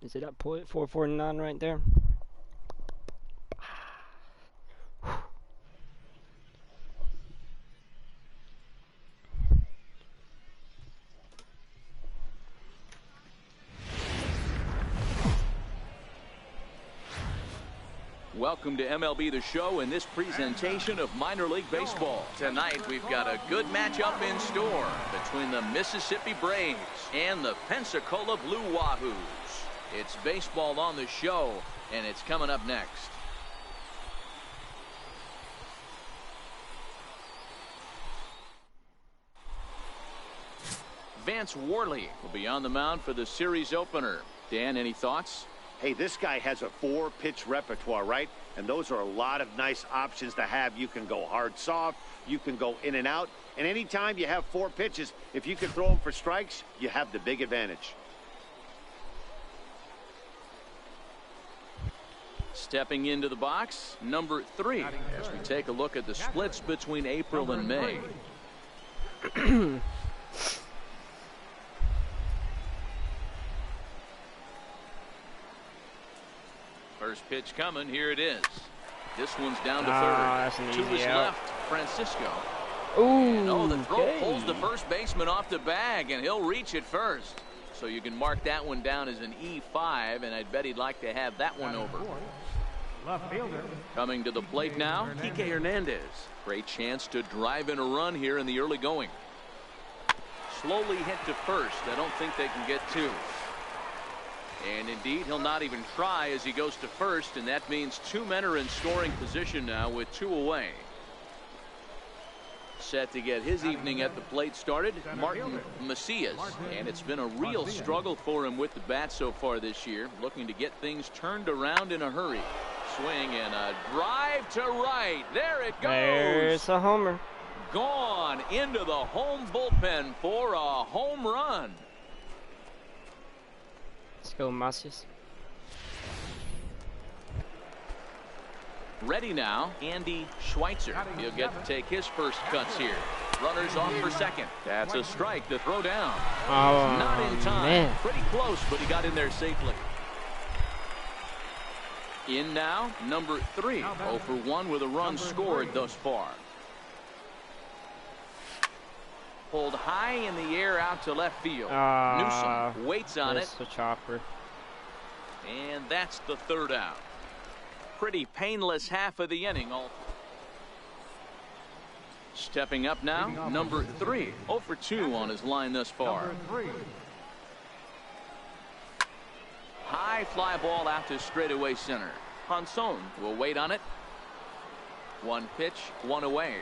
Is it at point 449 right there? Welcome to MLB The Show and this presentation of minor league baseball. Tonight we've got a good matchup in store between the Mississippi Braves and the Pensacola Blue Wahoos. It's baseball on the show, and it's coming up next. Vance Worley will be on the mound for the series opener. Dan, any thoughts? Hey, this guy has a 4-pitch repertoire, right? And those are a lot of nice options to have. You can go hard, soft. You can go in and out. And anytime you have 4 pitches, if you can throw them for strikes, you have the big advantage. Stepping into the box, number 3, as we take a look at the splits between April and May. First pitch coming. Here it is. This one's down to third. To his left, Francisco. Ooh, the throw pulls the first baseman off the bag, and he'll reach it first. So you can mark that one down as an E5, and I'd bet he'd like to have that one over. Left fielder. Coming to the plate now, Kike Hernandez. Great chance to drive in a run here in the early going. Slowly hit to first. I don't think they can get 2. And indeed, he'll not even try as he goes to first, and that means 2 men are in scoring position now with 2 away. Set to get his evening at the plate started, Martin Macias. And it's been a real struggle for him with the bat so far this year, looking to get things turned around in a hurry. Swing and a drive to right. There it goes. There's a homer. Gone into the home bullpen for a home run. Let's go, Macias. Ready now, Andy Schweitzer. He'll get to take his first cuts here. Runners off for second. That's a strike to throw down. Oh, not in time. Man. Pretty close, but he got in there safely. In now, number 3. 0 for 1 with a run scored thus far. Pulled high in the air out to left field. Newsom waits on it. The chopper. And that's the third out. Pretty painless half of the inning. Stepping up now, number 3. 0 for 2 on his line thus far. High fly ball out to straightaway center. Ponson will wait on it. 1 pitch, 1 away.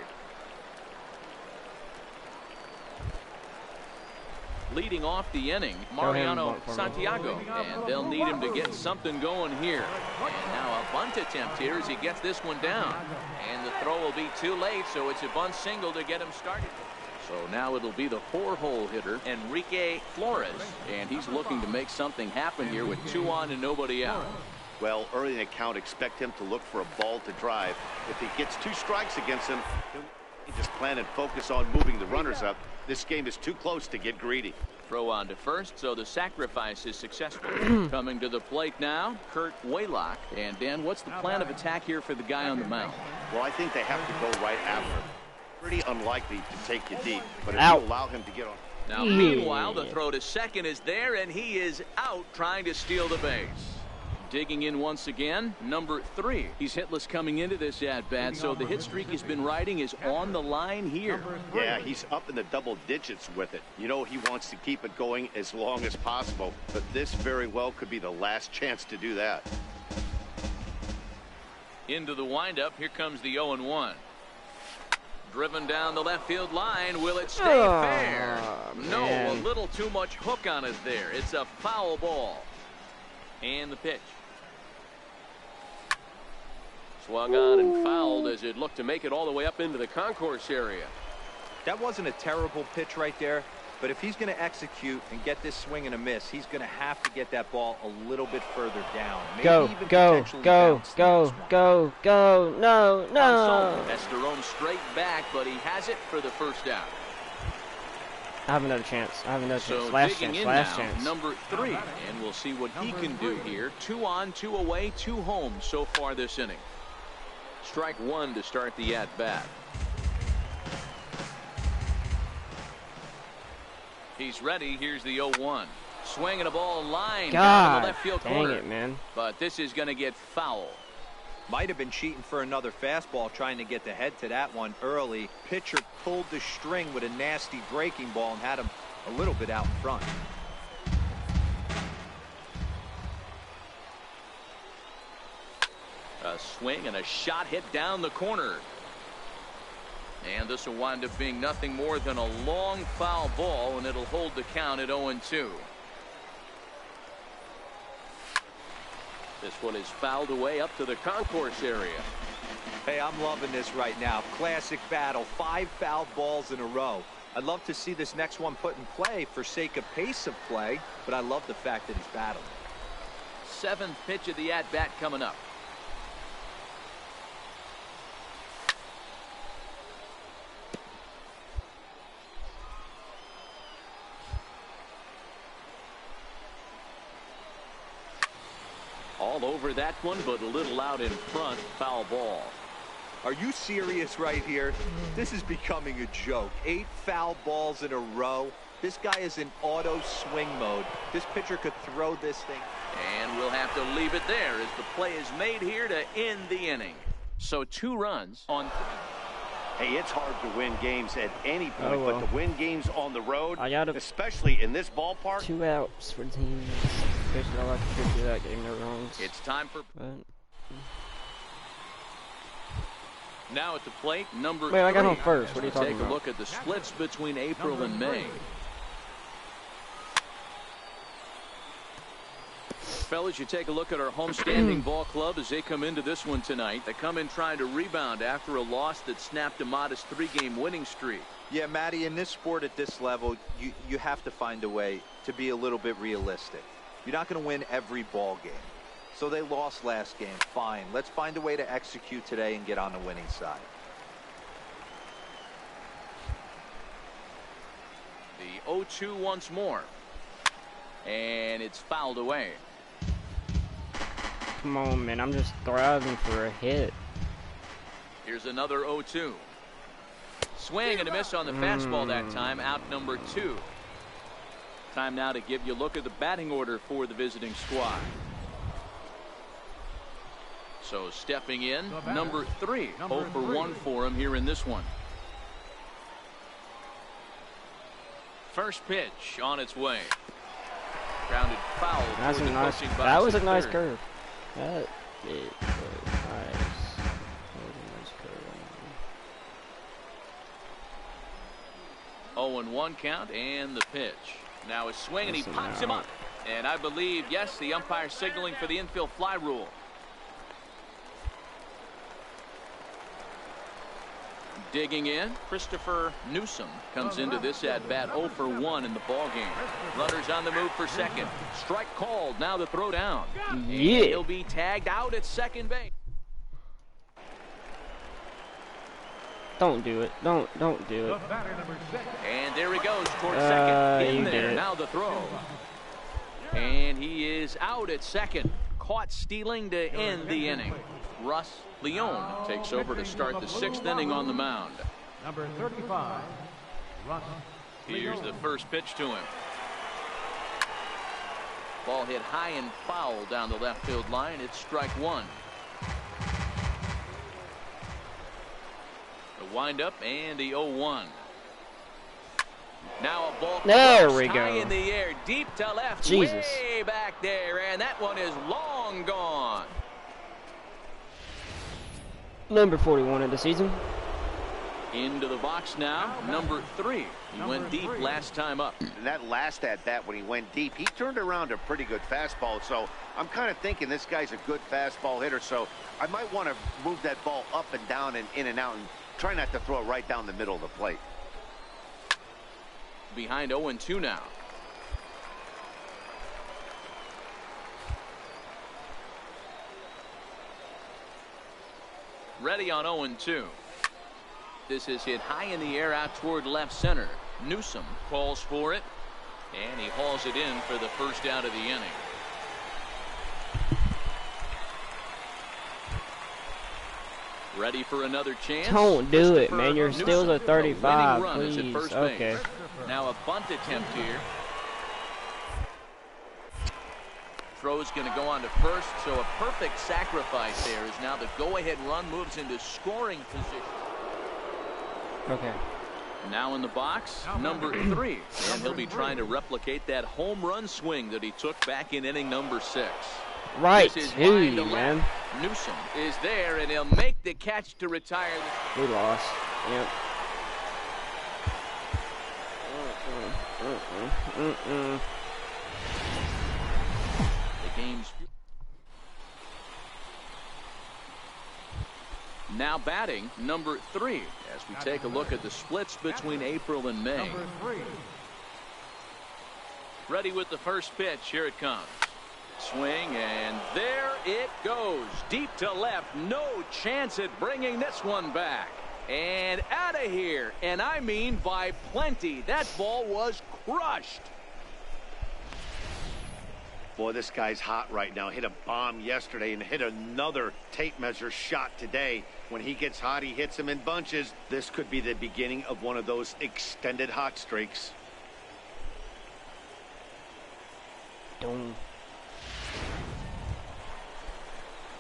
Leading off the inning, Mariano Santiago, and they'll need him to get something going here. And now a bunt attempt here as he gets this one down. And the throw will be too late, so it's a bunt single to get him started. So now it'll be the 4-hole hitter, Enrique Flores, and he's looking to make something happen here with 2 on and nobody out. Well, early in the count, expect him to look for a ball to drive. If he gets 2 strikes against him, he'll just plan and focus on moving the runners up. This game is too close to get greedy. Throw on to first, so the sacrifice is successful. Coming to the plate now, Kurt Waylock. And Dan, what's the plan of attack here for the guy on the mound? Well, I think they have to go right after him. Pretty unlikely to take you deep, but if you allow him to get on. Now, meanwhile, the throw to second is there, and he is out trying to steal the base. Digging in once again, number 3. He's hitless coming into this at-bat, so the hit streak he's been riding is on the line here. Yeah, he's up in the double digits with it. You know he wants to keep it going as long as possible, but this very well could be the last chance to do that. Into the windup, here comes the 0-1. Driven down the left field line. Will it stay fair? No, a little too much hook on it there. It's a foul ball. And the pitch. Swung on and fouled as it looked to make it all the way up into the concourse area. That wasn't a terrible pitch right there, but if he's going to execute and get this swing and a miss, he's going to have to get that ball a little bit further down. Go, no. Has to roam straight back, but he has it for the first out. I have another chance. I have another So chance. Last digging chance. in Last now, chance. number 3, and we'll see what he can do here. 2 on, 2 away, 2 home so far this inning. Strike 1 to start the at-bat. He's ready. Here's the 0-1. Swinging a ball line down God, the left field dang corner. it, man. But this is going to get foul. Might have been cheating for another fastball, trying to get the head to that one early. Pitcher pulled the string with a nasty breaking ball and had him a little bit out in front. A swing and a shot hit down the corner. And this will wind up being nothing more than a long foul ball, and it'll hold the count at 0-2. This one is fouled away up to the concourse area. Hey, I'm loving this right now. Classic battle. 5 foul balls in a row. I'd love to see this next one put in play for sake of pace of play, but I love the fact that he's battling. 7th pitch of the at-bat coming up. All over that one, but a little out in front. Foul ball. Are you serious right here? This is becoming a joke. 8 foul balls in a row. This guy is in auto swing mode. This pitcher could throw this thing. And we'll have to leave it there as the play is made here to end the inning. So 2 runs on. Hey, it's hard to win games at any point, Oh, well. but to win games on the road, I gotta- especially in this ballpark. 2 outs for the team. Basically, all I could do that game, no runs. It's time for. But, Now at the plate, number wait, I got 3. him first. What are you talking Take about? a look at the splits between April and May. Fellas, you take a look at our homestanding ball club as they come into this one tonight. They come in trying to rebound after a loss that snapped a modest 3-game winning streak. Yeah, Matty, in this sport at this level, you have to find a way to be a little bit realistic. You're not going to win every ball game. So they lost last game. Fine. Let's find a way to execute today and get on the winning side. The 0-2 once more. And it's fouled away. Come on, man. I'm just thriving for a hit. Here's another 0-2. Swing and a miss on the fastball that time. Out number 2. Time now to give you a look at the batting order for the visiting squad. So stepping in, number 3. 0 for 1 for him here in this one. First pitch on its way. Grounded foul. That's a toward the nice. coaching box That was a at nice third. curve. That it was nice. That was a nice curve. 0-1 count and the pitch. Now a swing and he Listen pops now. him up. And I believe, yes, the umpire signaling for the infield fly rule. Digging in, Christopher Newsom comes into this at bat 0 for 1 in the ball game. Runners on the move for second. Strike called. Now the throw down. And Yeah. he'll be tagged out at second base. Don't do it. Don't do it. And there he goes towards You second. In did there. it. Now the throw. And he is out at second. Caught stealing to end the inning. Russ Leone takes over to start the 6th inning on the mound. Number 35, Russ. Here's the first pitch to him. Ball hit high and foul down the left field line. It's strike 1. The windup and the 0-1. Now a ball There close, we high go. in the air, deep to left, Jesus. way back there, and that one is long gone. Number 41 of the season. Into the box now, number 3. He went deep last time up. And that last at bat when he went deep, he turned around a pretty good fastball. So I'm kind of thinking this guy's a good fastball hitter. So I might want to move that ball up and down and in and out and try not to throw it right down the middle of the plate. Behind 0-2 now. Ready on 0-2. This is hit high in the air out toward left center. Newsom calls for it, and he hauls it in for the first out of the inning. Ready for another chance? Don't do it, man. You're still at 35. Please. Okay. Now a bunt attempt here. Throw's going to go on to first, so a perfect sacrifice there as now the go-ahead run moves into scoring position. Okay. Now in the box, number 3, and he'll be trying to replicate that home run swing that he took back in inning number 6. Right, dude, man. Newsom is there, and he'll make the catch to retire. We lost. Yep. The game's now batting number 3 as we take a look at the splits between April and May. Number 3. Ready with the first pitch. Here it comes. Swing, and there it goes. Deep to left. No chance at bringing this one back. And out of here. And I mean by plenty. That ball was crushed. Boy, this guy's hot right now. Hit a bomb yesterday and hit another tape measure shot today. When he gets hot, he hits them in bunches. This could be the beginning of one of those extended hot streaks. Don't.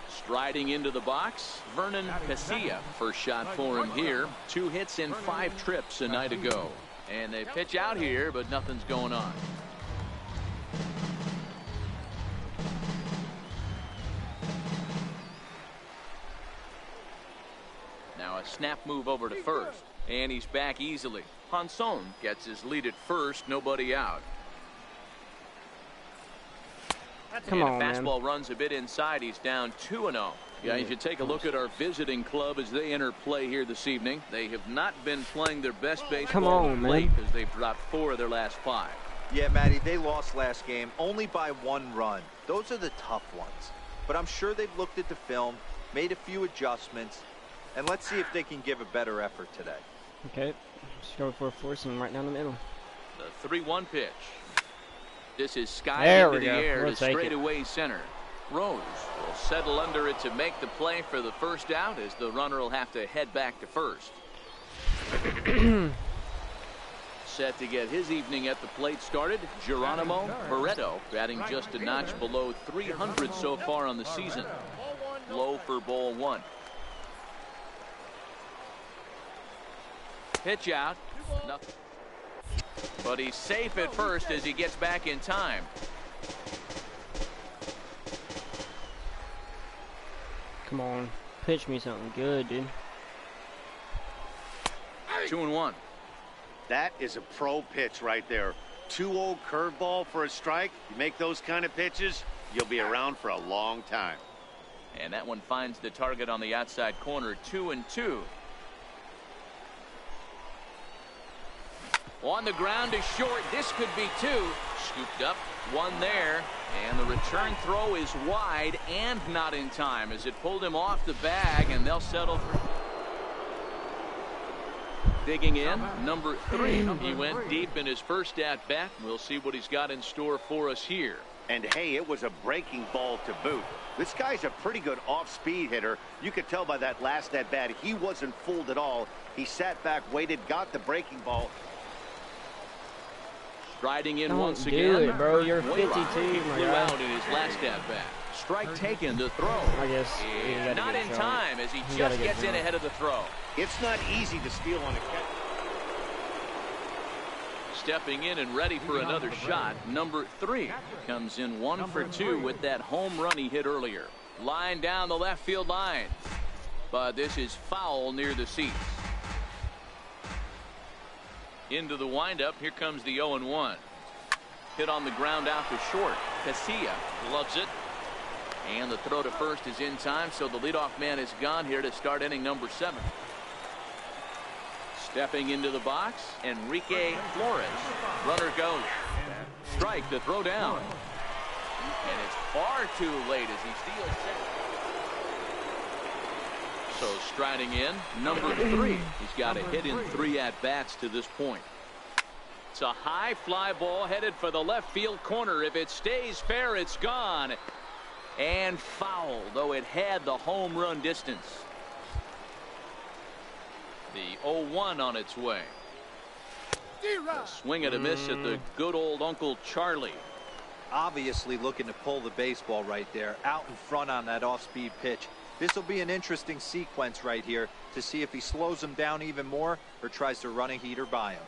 Striding into the box, Vernon Casilla. First shot for him here. 2 hits and 5 trips a night ago. And they pitch out here, but nothing's going on. Now a snap move over to first. And he's back easily. Ponson gets his lead at first. Nobody out. Come on, man. Fastball man. runs a bit inside. He's down 2-0. Yeah, you should take a look at our visiting club as they enter play here this evening. They have not been playing their best baseball late as they've dropped 4 of their last 5. Yeah, Matty, they lost last game only by 1 run. Those are the tough ones. But I'm sure they've looked at the film, made a few adjustments, and let's see if they can give a better effort today. Okay. Just go for a forcing right down the middle. The 3-1 pitch. This is sky into the air to straightaway center. Rose will settle under it to make the play for the first out as the runner will have to head back to first. Set to get his evening at the plate started, Geronimo Barreto, batting just a notch below 300 so far on the season. Low for ball 1. Pitch out. Nothing. But he's safe at first as he gets back in time. Come on. Pitch me something good, dude. 2-1. That is a pro pitch right there. 2-0 curveball for a strike. You make those kind of pitches, you'll be around for a long time. And that one finds the target on the outside corner. 2-2. On the ground is short. This could be 2. Scooped up. 1 there. And the return throw is wide and not in time as it pulled him off the bag, and they'll settle for. Digging in, number 3. He went deep in his first at bat. We'll see what he's got in store for us here. And hey, it was a breaking ball to boot. This guy's a pretty good off-speed hitter. You could tell by that last at bat he wasn't fooled at all. He sat back, waited, got the breaking ball. Striding in Don't once do again. it, bro. You're 52. He My flew God. out in his last at bat. Strike taken to throw. I guess. And not in time as he just gets in ahead of the throw. It's not easy to steal on a catch. Stepping in and ready for another shot. Number 3 comes in 1 for 2 with that home run he hit earlier. Line down the left field line. But this is foul near the seats. Into the windup. Here comes the 0-1. Hit on the ground out to short. Casilla loves it. And the throw to first is in time, so the leadoff man is gone here to start inning number 7. Stepping into the box, Enrique Flores. Runner goes. Strike, the throw down. And it's far too late as he steals second. So striding in, number 3. He's got a hit in 3 at-bats to this point. It's a high fly ball headed for the left field corner. If it stays fair, it's gone. And foul, though it had the home run distance. The 0-1 on its way. A swing and a miss at the good old Uncle Charlie. Obviously looking to pull the baseball right there, out in front on that off-speed pitch. This will be an interesting sequence right here to see if he slows him down even more or tries to run a heater by him.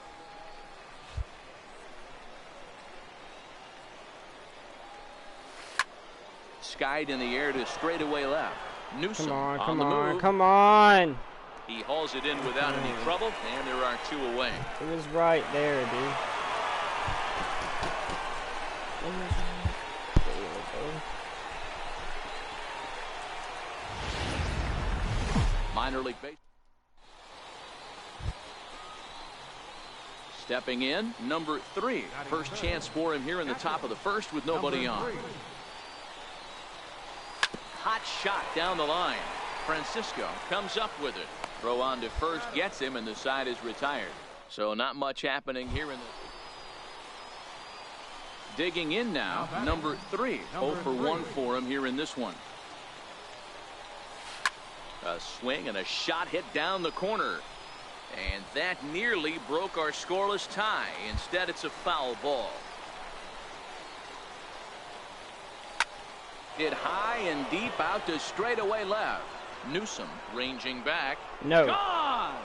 Skied in the air to straightaway left. Newsom Come on, on come the on, move. come on. He hauls it in without any trouble, and there are 2 away. It was right there, dude. Minor league base. Stepping in, number 3. First chance for him here in the top of the first with nobody on. Hot shot down the line. Francisco comes up with it. Throw on to first gets him, and the side is retired. So not much happening here in the... Digging in now, number 3. 0 for 1 for him here in this one. A swing and a shot hit down the corner. And that nearly broke our scoreless tie. Instead, it's a foul ball. Hit high and deep out to straightaway left. Newsom ranging back. No. Gone!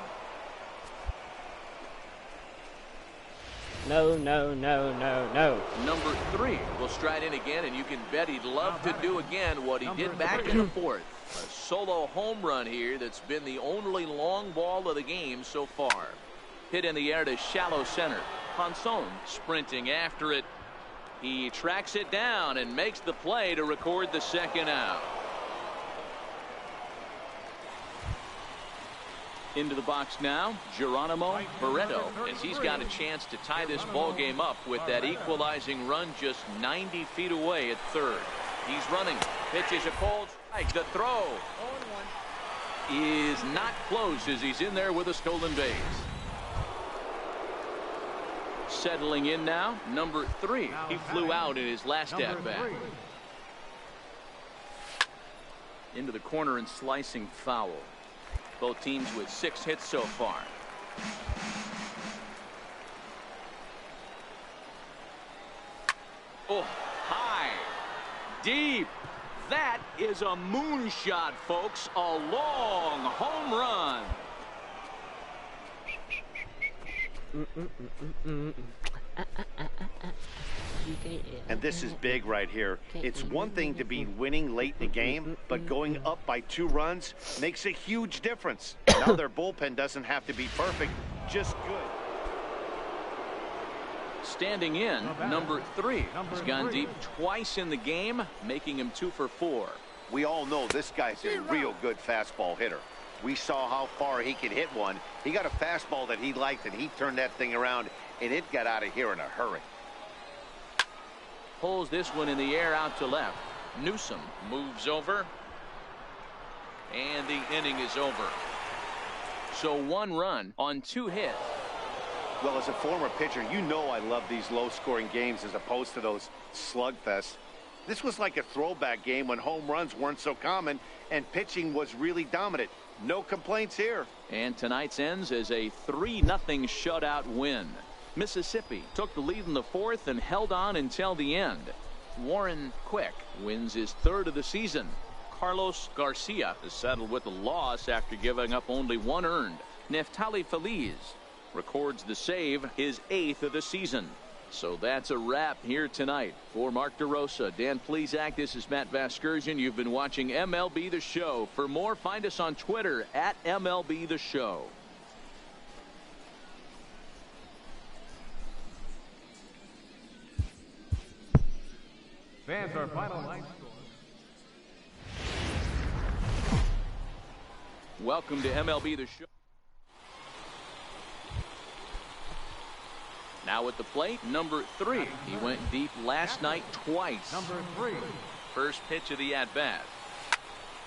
No, no, no, no, no. Number 3 will stride in again, and you can bet he'd love to do again what he did back in the 4th. A solo home run here that's been the only long ball of the game so far. Hit in the air to shallow center. Ponson sprinting after it. He tracks it down and makes the play to record the second out. Into the box now, Geronimo Barreto, as he's got a chance to tie this ball game up with that equalizing run just 90 feet away at third. He's running, pitches a cold strike. The throw is not close as he's in there with a stolen base. Settling in now, number 3. He flew out in his last at-bat. Into the corner and slicing foul. Both teams with 6 hits so far. Oh, high, deep. That is a moonshot, folks. A long home run. And this is big right here. It's one thing to be winning late in the game, but going up by 2 runs makes a huge difference. Now their bullpen doesn't have to be perfect, just good. Standing in, number 3. He's gone deep twice in the game, making him 2 for 4. We all know this guy's a real good fastball hitter. We saw how far he could hit one. He got a fastball that he liked, and he turned that thing around, and it got out of here in a hurry. Pulls this one in the air out to left. Newsom moves over, and the inning is over. So 1 run on 2 hits. Well, as a former pitcher, you know I love these low-scoring games as opposed to those slugfests. This was like a throwback game when home runs weren't so common and pitching was really dominant. No complaints here. And tonight's ends as a 3-0 shutout win. Mississippi took the lead in the 4th and held on until the end. Warren Quick wins his 3rd of the season. Carlos Garcia is settled with a loss after giving up only 1 earned. Neftali Feliz records the save, his 8th of the season. So that's a wrap here tonight. For Mark DeRosa, Dan Plesac, this is Matt Vasgersian. You've been watching MLB The Show. For more, find us on Twitter at MLB The Show. Fans, our final line score. Welcome to MLB The Show. Now at the plate, number 3. He went deep last night twice. Number 3. First pitch of the at-bat.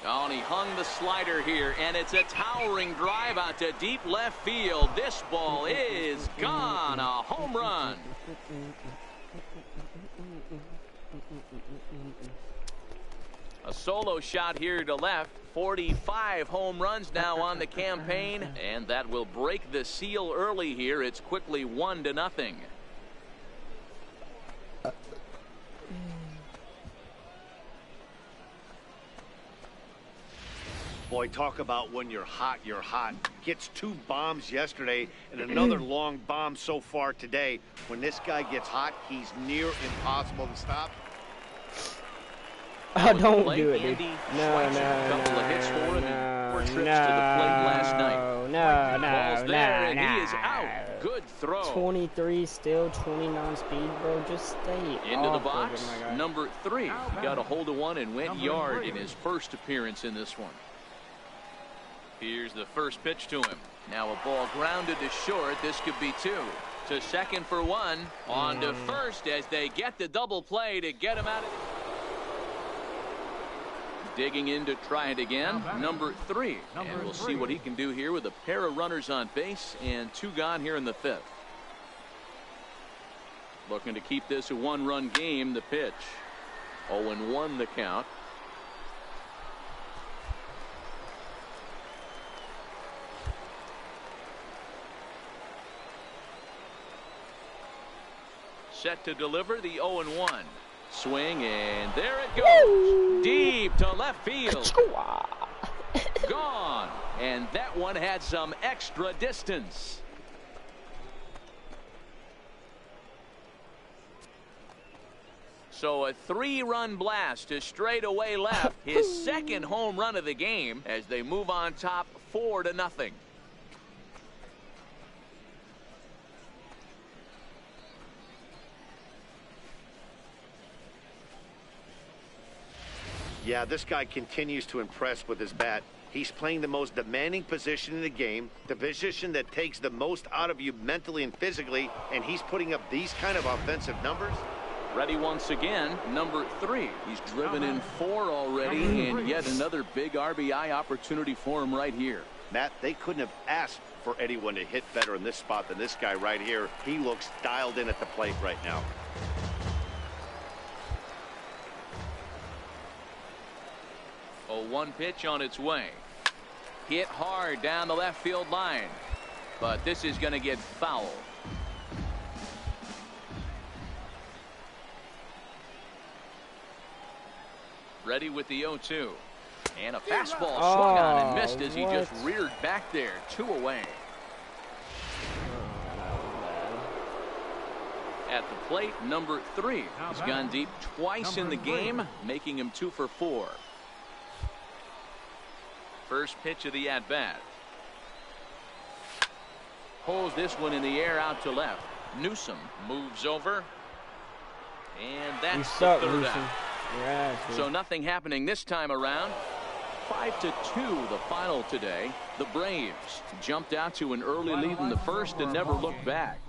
Oh, and he hung the slider here, and it's a towering drive out to deep left field. This ball is gone. A home run. A solo shot here to left. 45 home runs now on the campaign, and that will break the seal early here. It's quickly 1-0. Boy, talk about when you're hot, you're hot. Gets 2 bombs yesterday and another long bomb so far today. When this guy gets hot, he's near impossible to stop. Oh, don't do it, dude. No. He is out. Good throw. 23 still, 29 speed, bro. Just stay into the box. Number 3. He got a hold of one and went yard in his first appearance in this one. Here's the first pitch to him. Now a ball grounded to short. This could be 2. To second for 1. On to first as they get the double play to get him out of. Digging in to try it again. Number 3. And we'll see what he can do here with a pair of runners on base and 2 gone here in the 5th. Looking to keep this a 1-run game. The pitch. 0-1 the count. Set to deliver the 0-1. Swing, and there it goes. Deep to left field. Gone. And that one had some extra distance. So a 3-run blast to straightaway left. His second home run of the game as they move on top 4-0. Yeah, this guy continues to impress with his bat. He's playing the most demanding position in the game, the position that takes the most out of you mentally and physically, and he's putting up these kind of offensive numbers. Ready once again, number 3. He's driven in 4 already, and yet another big RBI opportunity for him right here. Matt, they couldn't have asked for anyone to hit better in this spot than this guy right here. He looks dialed in at the plate right now. A 1 pitch on its way. Hit hard down the left field line. But this is going to get foul. Ready with the 0-2. And a fastball swung on and missed as he just reared back there. 2 away. At the plate, number 3. He's gone deep twice in the game, making him 2 for 4. First pitch of the at-bat. Pulls this one in the air out to left. Newsom moves over. And that's the 3rd out. Yeah, so nothing happening this time around. 5-2 the final today. The Braves jumped out to an early lead in the first and never looked back.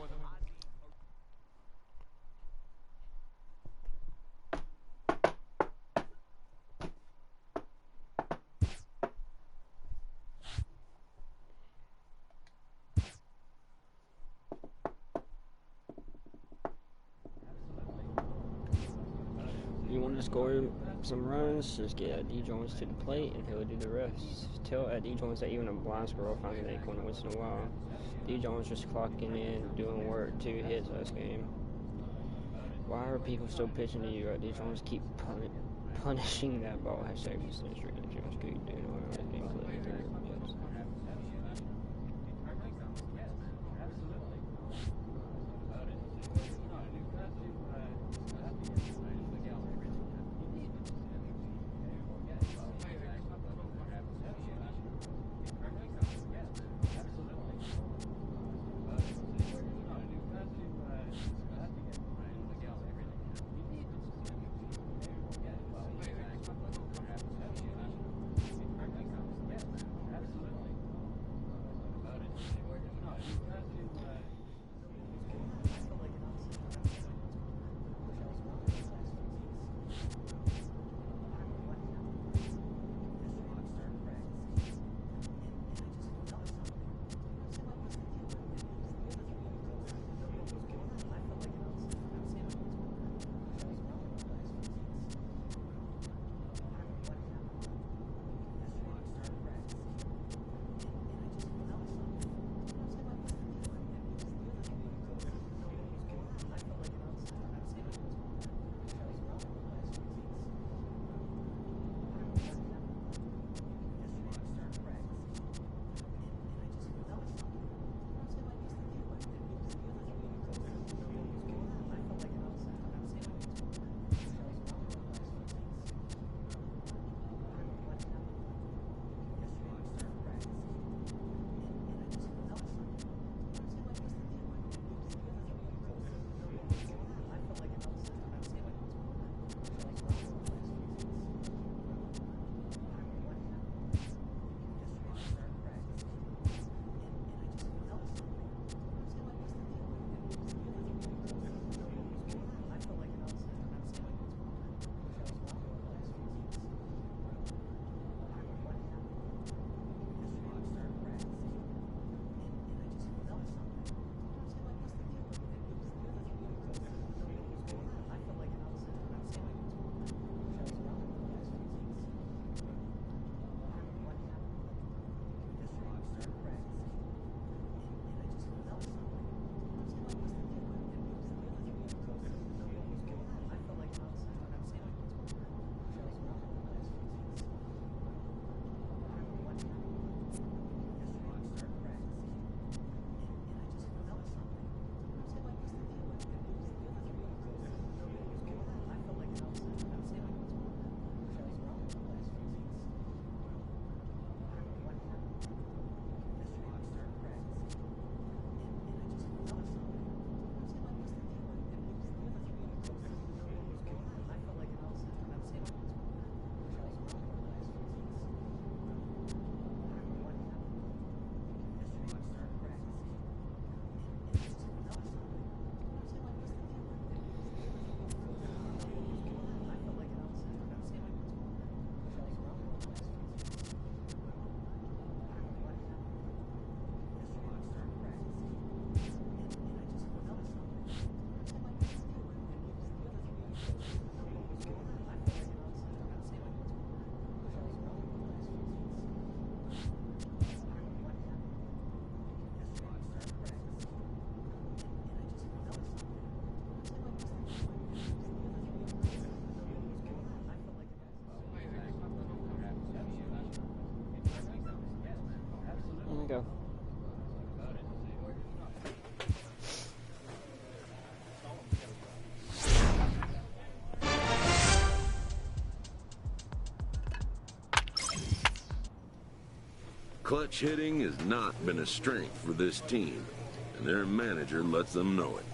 You want to score some runs, just get Eddie Jones to the plate and he'll do the rest. Tell Eddie Jones that even a blind squirrel finds an acorn once in a while. D. Jones just clocking in, doing work, 2 hits last game. Why are people still pitching to you? D. Jones keep punishing that ball. Hashtag Jones keep doing all that game play. Go. Clutch hitting has not been a strength for this team, and their manager lets them know it.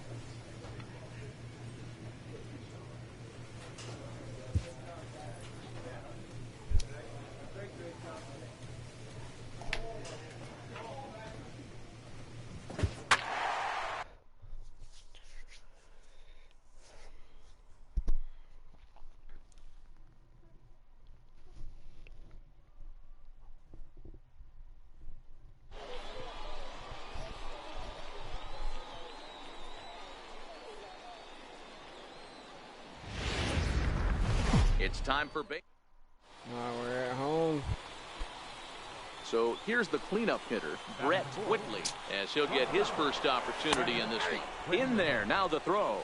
It's time for base. We're at home. So here's the cleanup hitter, Brett Whitley, as he'll get his first opportunity in this one. In there, now the throw.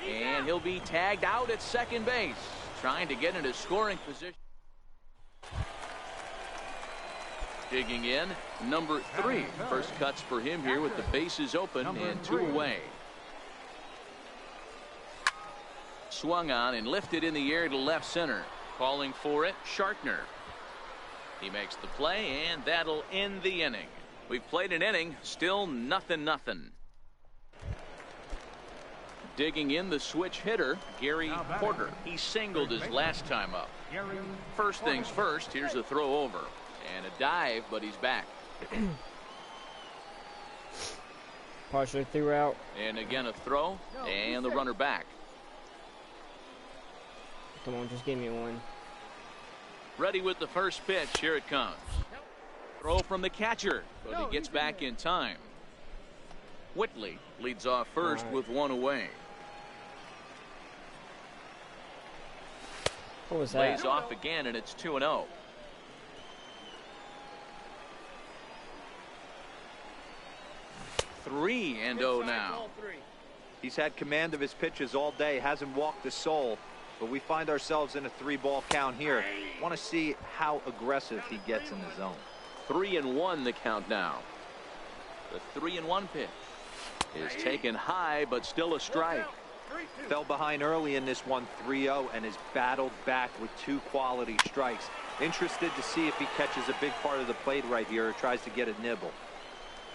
And he'll be tagged out at second base, trying to get into scoring position. Digging in, number 3. First cuts for him here with the bases open and 2 away. Swung on and lifted in the air to left center. Calling for it, Shartner. He makes the play, and that'll end the inning. We've played an inning, still 0-0. Digging in, the switch hitter, Gary Porter. He singled his last time up. First things first, here's a throw over. And a dive, but he's back. Partially threw out. And again a throw, and the runner back. Come on, just give me one. Ready with the first pitch. Here it comes. Throw from the catcher, but he gets back in time. Whitley leads off first with 1 away. What was that? Lays off again, and it's 2-0. Three and 0 now. He's had command of his pitches all day, hasn't walked a soul, but we find ourselves in a 3-ball count here. Want to see how aggressive he gets in the zone. 3-1 the count now. The 3-1 pitch is taken high, but still a strike. Fell behind early in this one, 3-0, and has battled back with 2 quality strikes. Interested to see if he catches a big part of the plate right here or tries to get a nibble.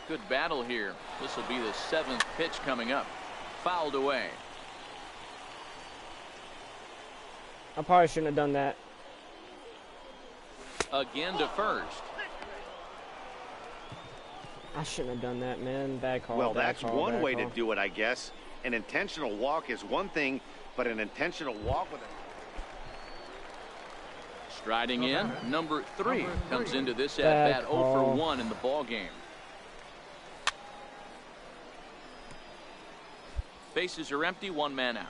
Good battle here. This will be the 7th pitch coming up. Fouled away. I probably shouldn't have done that. Again to first. I shouldn't have done that, man. Bad call. Well, bad that's call, one bad way call. to do it, I guess. An intentional walk is one thing, but an intentional walk with a... Striding in, number 3 comes into this at-bat 0 for 1 in the ball game. Bases are empty, 1 man out.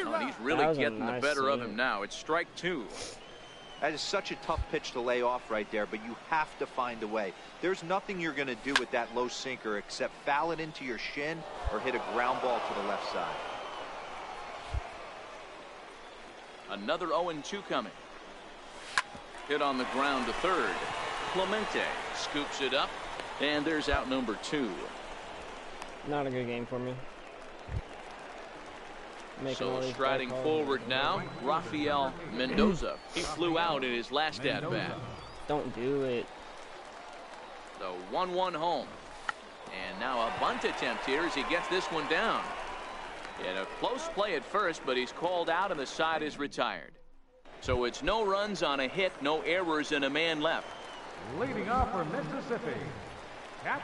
Oh, he's really getting the better of him now. It's strike 2. That is such a tough pitch to lay off right there, but you have to find a way. There's nothing you're going to do with that low sinker except foul it into your shin or hit a ground ball to the left side. Another 0-2 coming. Hit on the ground to third. Clemente scoops it up, and there's out number 2. Not a good game for me. So striding forward now, Rafael Mendoza. He flew out in his last at-bat. Don't do it. The 1-1 home. And now a bunt attempt here as he gets this one down. In a close play at first, but he's called out and the side is retired. So it's no runs on a hit, no errors, and a man left. Leading off for Mississippi.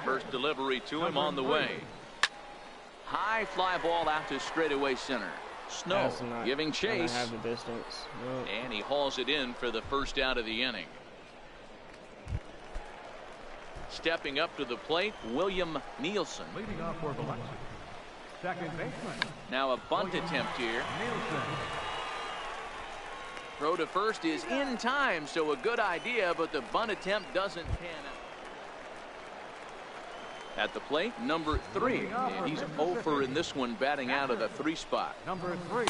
First delivery to him on the way. High fly ball out to straightaway center. Snow giving chase. Have the distance. Nope. And he hauls it in for the first out of the inning. Stepping up to the plate, William Nielsen. Leading off for Biloxi. Second baseman. Now a bunt attempt here. Throw to first is in time, so a good idea, but the bunt attempt doesn't pan out. At the plate, number 3, and he's over in this one, batting out of the 3 spot. Number 3.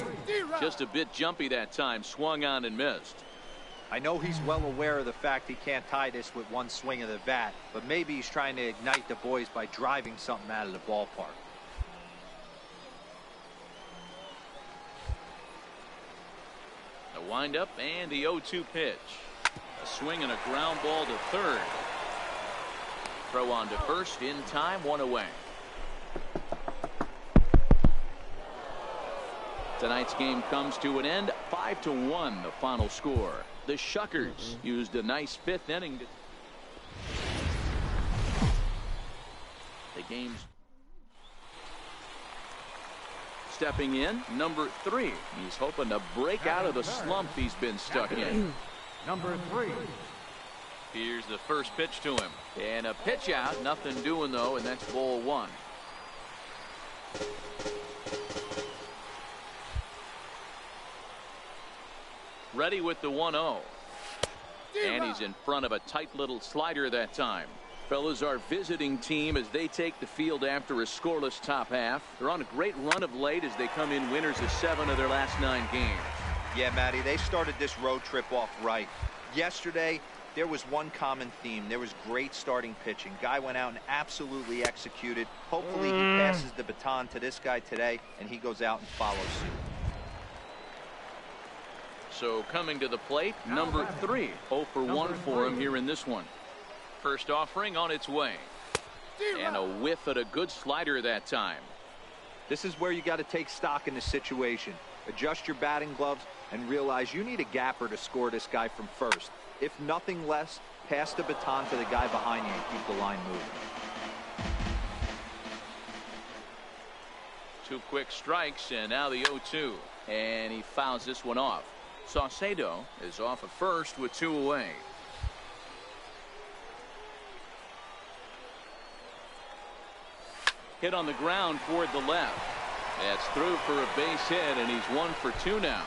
Just a bit jumpy that time, swung on and missed. I know he's well aware of the fact he can't tie this with one swing of the bat, but maybe he's trying to ignite the boys by driving something out of the ballpark. The windup and the 0-2 pitch. A swing and a ground ball to third. Throw on to first in time, 1 away. Tonight's game comes to an end, 5-1 the final score. The Shuckers used a nice 5th inning. The game's stepping in, number 3. He's hoping to break out of the slump he's been stuck in. Number 3. Here's the first pitch to him. And a pitch out. Nothing doing, though, and that's ball 1. Ready with the 1-0. And he's in front of a tight little slider that time. Fellas, our visiting team as they take the field after a scoreless top half. They're on a great run of late as they come in winners of 7 of their last 9 games. Yeah, Matty, they started this road trip off right. Yesterday, there was one common theme. There was great starting pitching. Guy went out and absolutely executed. Hopefully he passes the baton to this guy today and he goes out and follows suit. So coming to the plate, number 3. 0 for 1 for him here in this one. First offering on its way. And a whiff at a good slider that time. This is where you got to take stock in the situation. Adjust your batting gloves and realize you need a gapper to score this guy from first. If nothing less, pass the baton to the guy behind you and keep the line moving. 2 quick strikes and now the 0-2. And he fouls this one off. Saucedo is off at first with 2 away. Hit on the ground toward the left. That's through for a base hit, and he's 1 for 2 now.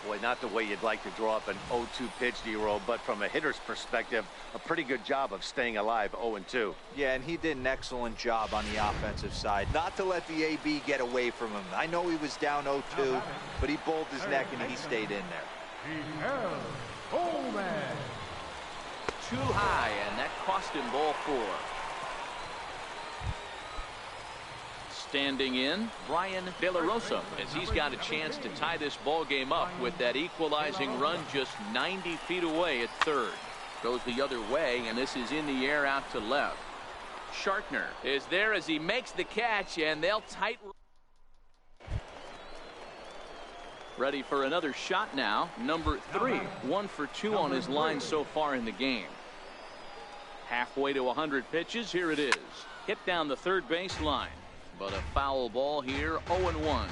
Boy, not the way you'd like to draw up an 0-2 pitch, D-Roll, but from a hitter's perspective, a pretty good job of staying alive 0-2. Yeah, and he did an excellent job on the offensive side. Not to let the AB get away from him. I know he was down 0-2, but he bowled his neck and he stayed in there. Too high, and that cost him ball 4. Standing in, Brian De La Rosa, as he's got a chance to tie this ball game up with that equalizing run just 90 feet away at third. Goes the other way, and this is in the air out to left. Sharkner is there as he makes the catch, and they'll tight. Ready for another shot now. Number 3, 1 for 2 on his line so far in the game. Halfway to 100 pitches, here it is. Hit down the third base line. But a foul ball here, 0-1.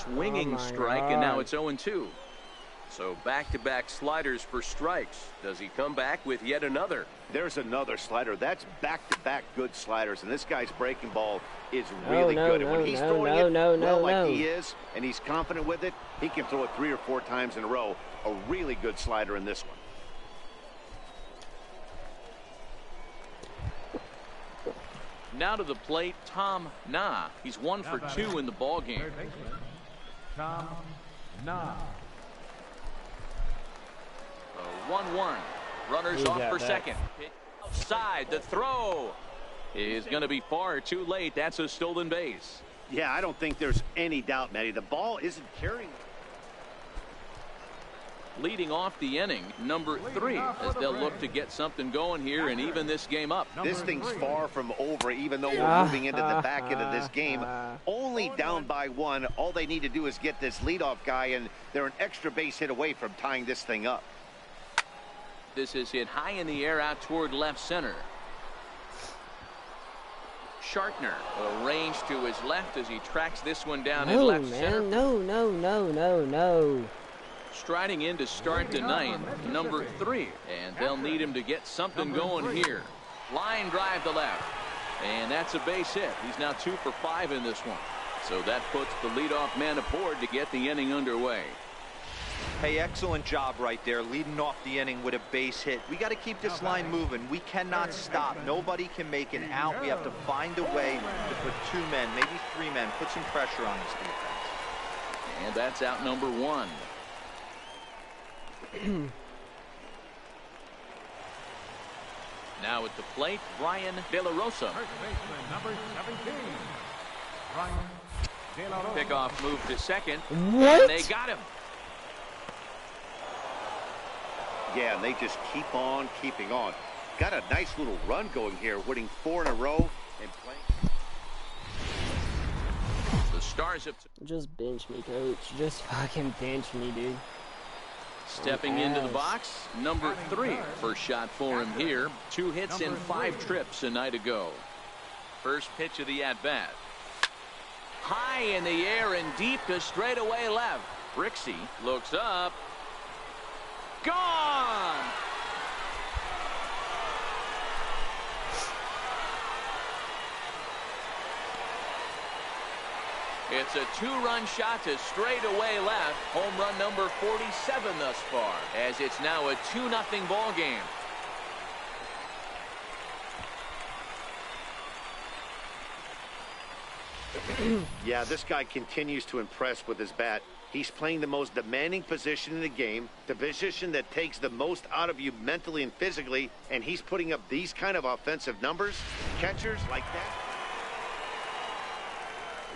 Swinging strike, and now it's 0-2. So back-to-back sliders for strikes. Does he come back with yet another? There's another slider. That's back-to-back good sliders, and this guy's breaking ball is really good. And when he's throwing it well like he is, and he's confident with it, he can throw it 3 or 4 times in a row. A really good slider in this one. Now to the plate, Tom Na. He's 1 for 2 in the ball game. Tom Na. 1-1. Runners off for second. Outside, the throw is going to be far too late. That's a stolen base. Yeah, I don't think there's any doubt, Matty. The ball isn't carrying. Leading off the inning, number 3, as they'll look to get something going here and even this game up. This thing's far from over, even though we're moving into the back end of this game. Only down by 1. All they need to do is get this leadoff guy, and they're an extra base hit away from tying this thing up. This is hit high in the air out toward left center. Sharkner arranged to his left as he tracks this one down in left center. No. Striding in to start the 9th, number 3, and they'll need him to get something going here. Line drive to left, and that's a base hit. He's now 2 for 5 in this one. So that puts the leadoff man aboard to get the inning underway. Hey, excellent job right there, leading off the inning with a base hit. We got to keep this line moving. We cannot stop. Nobody can make an out. We have to find a way to put 2 men, maybe 3 men, put some pressure on this defense. And that's out number 1. Now at the plate, Brian De La Rosa. First baseman, number 17, Brian De La Rosa. Pickoff move to second. What? And they got him. Yeah, and they just keep on keeping on. Got a nice little run going here, winning 4 in a row and playing. The Stars have Just bench me, coach. Just fucking bench me, dude. stepping into the box. Number 3, first shot for him here. 2 hits in 5 trips a night ago. First pitch of the at-bat. High in the air and deep to straightaway left. Brixey looks up. Gone! It's a 2-run shot to straightaway left. Home run number 47 thus far, as it's now a 2-0 ball game. Yeah, this guy continues to impress with his bat. He's playing the most demanding position in the game, the position that takes the most out of you mentally and physically, and he's putting up these kind of offensive numbers. Catchers like that.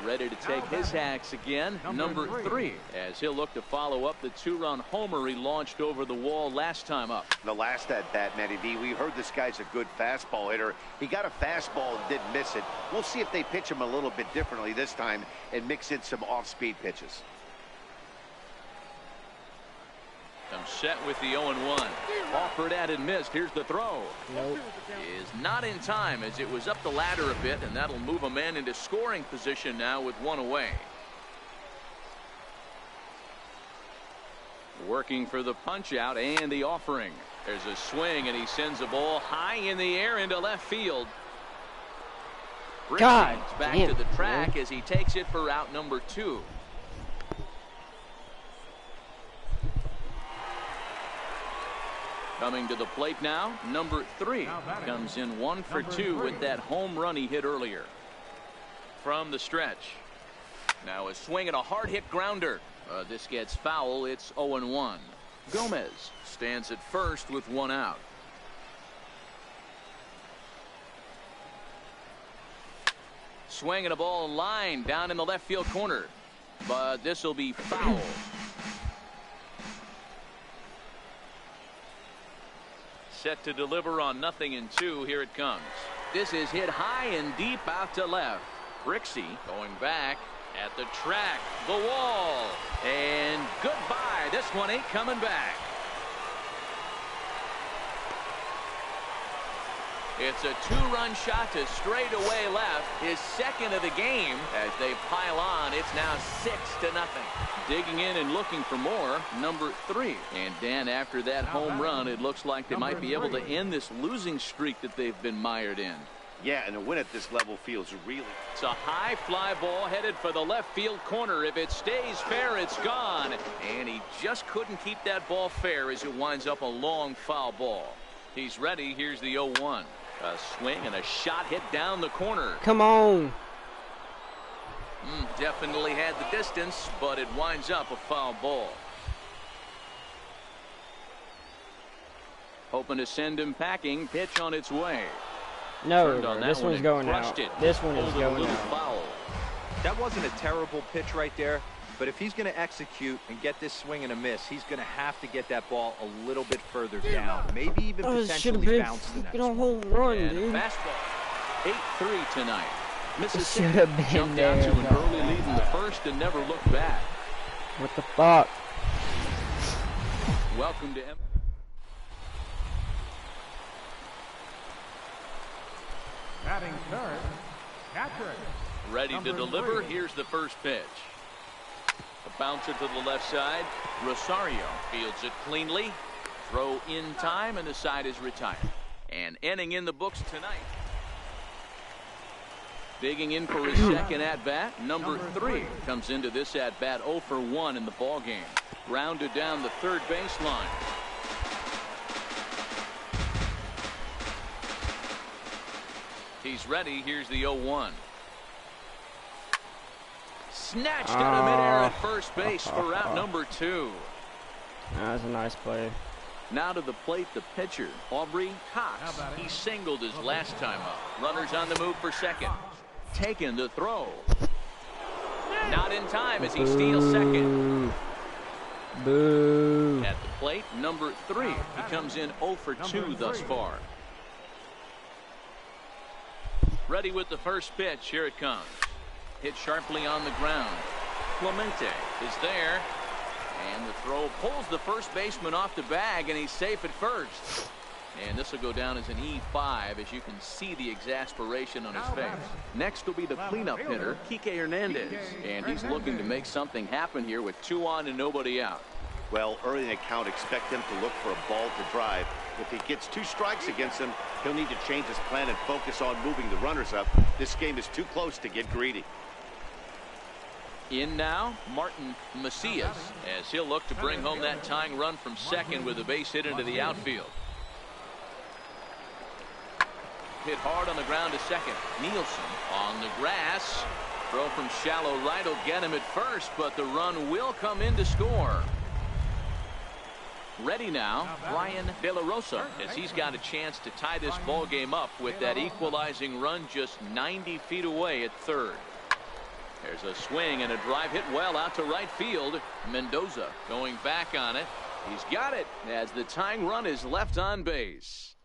Ready to take his hacks again, number 3, as he'll look to follow up the 2-run homer he launched over the wall last time up. The last at bat, Matty D, we heard this guy's a good fastball hitter. He got a fastball and didn't miss it. We'll see if they pitch him a little bit differently this time and mix in some off-speed pitches. I'm set with the 0-1. Offered at and missed. Here's the throw. Nope. Is not in time as it was up the ladder a bit, and that'll move a man into scoring position now with 1 away. Working for the punch out and the offering. There's a swing and he sends a ball high in the air into left field. God Brixey's back damn, to the track man. as he takes it for out number 2. Coming to the plate now, number 3 comes in 1 for 2 with that home run he hit earlier. From the stretch. Now a swing and a hard hit grounder. This gets foul. It's 0-1. Gomez stands at first with 1 out. Swinging a ball line down in the left field corner, but this will be foul. Set to deliver on 0-2. Here it comes. This is hit high and deep out to left. Brixey going back at the track, the wall, and goodbye. This one ain't coming back. It's a 2-run shot to straightaway left, his second of the game. As they pile on, it's now 6-0. Digging in and looking for more, number 3. And Dan, after that home run, it looks like they might be able to end this losing streak that they've been mired in. Yeah, and a win at this level feels really. It's a high fly ball headed for the left field corner. If it stays fair, it's gone. And he just couldn't keep that ball fair as it winds up a long foul ball. He's ready. Here's the 0-1. A swing and a shot hit down the corner. Come on. Definitely had the distance, but it winds up a foul ball. Hoping to send him packing. Pitch on its way. No, On this that one one's and going crushed out. it. This one is Pulled a going little out. foul. That wasn't a terrible pitch right there, but if he's going to execute and get this swing and a miss, he's going to have to get that ball a little bit further down. Maybe even Oh, it should have potentially been bounce the next fucking a one. home run, And dude. a fastball. 8-3 tonight. Mississippi should have been jumped out there, to an but- early lead in the first and never looked back. What the fuck? Welcome to Batting third, Patrick. ready to Number deliver. 3. Here's the first pitch. A bouncer to the left side. Rosario fields it cleanly. Throw in time, and the side is retired. And inning in the books tonight. Digging in for his second at-bat, number 3 comes into this at-bat 0 for 1 in the ball game. Grounded down the third baseline. He's ready. Here's the 0-1. Snatched out of midair at first base for out number 2. That's a nice play. Now to the plate, the pitcher, Aubrey Cox. He singled his last time up. Runners on the move for second. Taken the throw. Not in time as he steals second. Boo. At the plate, number 3. He comes in 0 for 2 thus far. Ready with the first pitch. Here it comes. Hit sharply on the ground. Clemente is there. And the throw pulls the first baseman off the bag, and he's safe at first. And this will go down as an E5, as you can see the exasperation on his face. Next will be the cleanup hitter, Kike Hernandez. And he's looking to make something happen here with 2 on and nobody out. Well, early in the count, expect him to look for a ball to drive. If he gets 2 strikes against him, he'll need to change his plan and focus on moving the runners up. This game is too close to get greedy. In now, Martin Macias, as he'll look to bring home that tying run from second with a base hit into the outfield. Hit hard on the ground to second. Nielsen on the grass. Throw from shallow right will get him at first, but the run will come in to score. Ready now, Ryan De La Rosa, as he's got a chance to tie this ball game up with that equalizing run just 90 feet away at third. There's a swing and a drive hit well out to right field. Mendoza going back on it. He's got it as the tying run is left on base.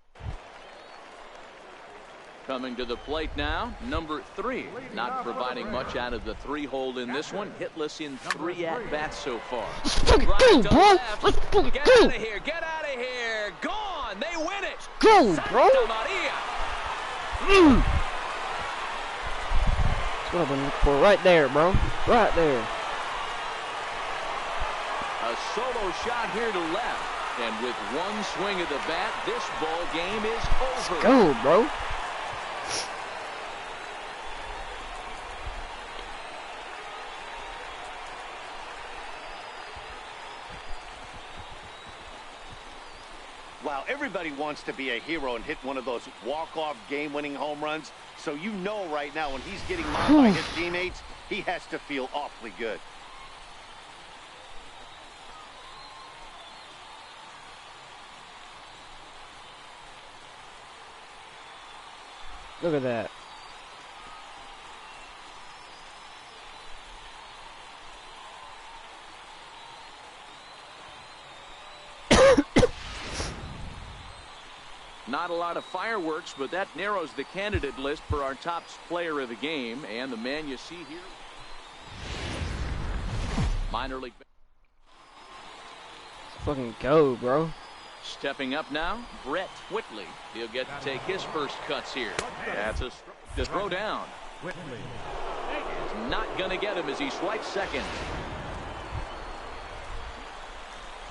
Coming to the plate now, number 3. Not providing much out of the 3-hole in this one. Hitless in 3 at-bats so far. Let's fucking go, bro. Let's fucking Get go. out of here. Get out of here. Gone. They win it. Go, bro. Santa Maria. That's what I've been looking for right there, bro. Right there. A solo shot here to left. And with one swing of the bat, this ball game is over. Go, bro. Wow, everybody wants to be a hero and hit one of those walk-off game-winning home runs. So you know right now when he's getting mobbed by his teammates, he has to feel awfully good. Look at that. Not a lot of fireworks, but that narrows the candidate list for our top player of the game. And the man you see here, minor league. Let's fucking go, bro. Stepping up now, Brett Whitley. He'll get to take his first cuts here. That's a to throw down. It's not going to get him as he swipes second.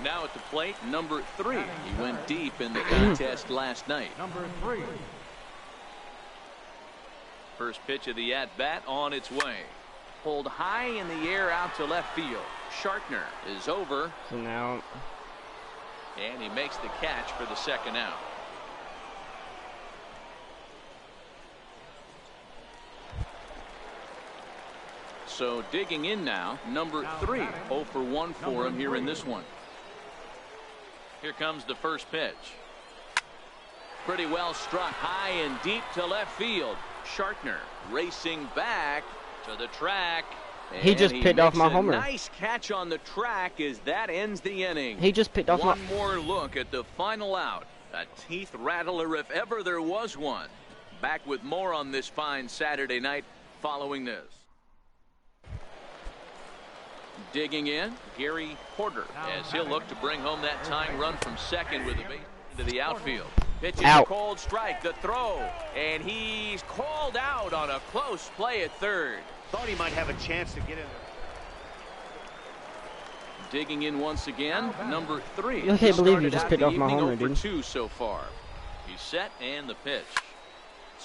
Now at the plate, number 3. He went deep in the contest last night. Number 3. First pitch of the at-bat on its way. Pulled high in the air out to left field. Shartner is over. So now, and he makes the catch for the second out. So digging in now, number 3. 0 for 1 for him here in this one. Here comes the first pitch. Pretty well struck high and deep to left field. Shartner racing back to the track. he just picked off my homer. Nice catch on the track as that ends the inning. He just picked off my... One more look at the final out. A teeth rattler if ever there was one. Back with more on this fine Saturday night following this. Digging in, Gary Porter, as he'll look to bring home that tying run from second with a base into the outfield. Pitch is a cold strike, the throw, and he's called out on a close play at third. Thought he might have a chance to get in there. Digging in once again, number 3. I can't believe you just picked off my homer, dude. 0 for 2 so far. He's set and the pitch.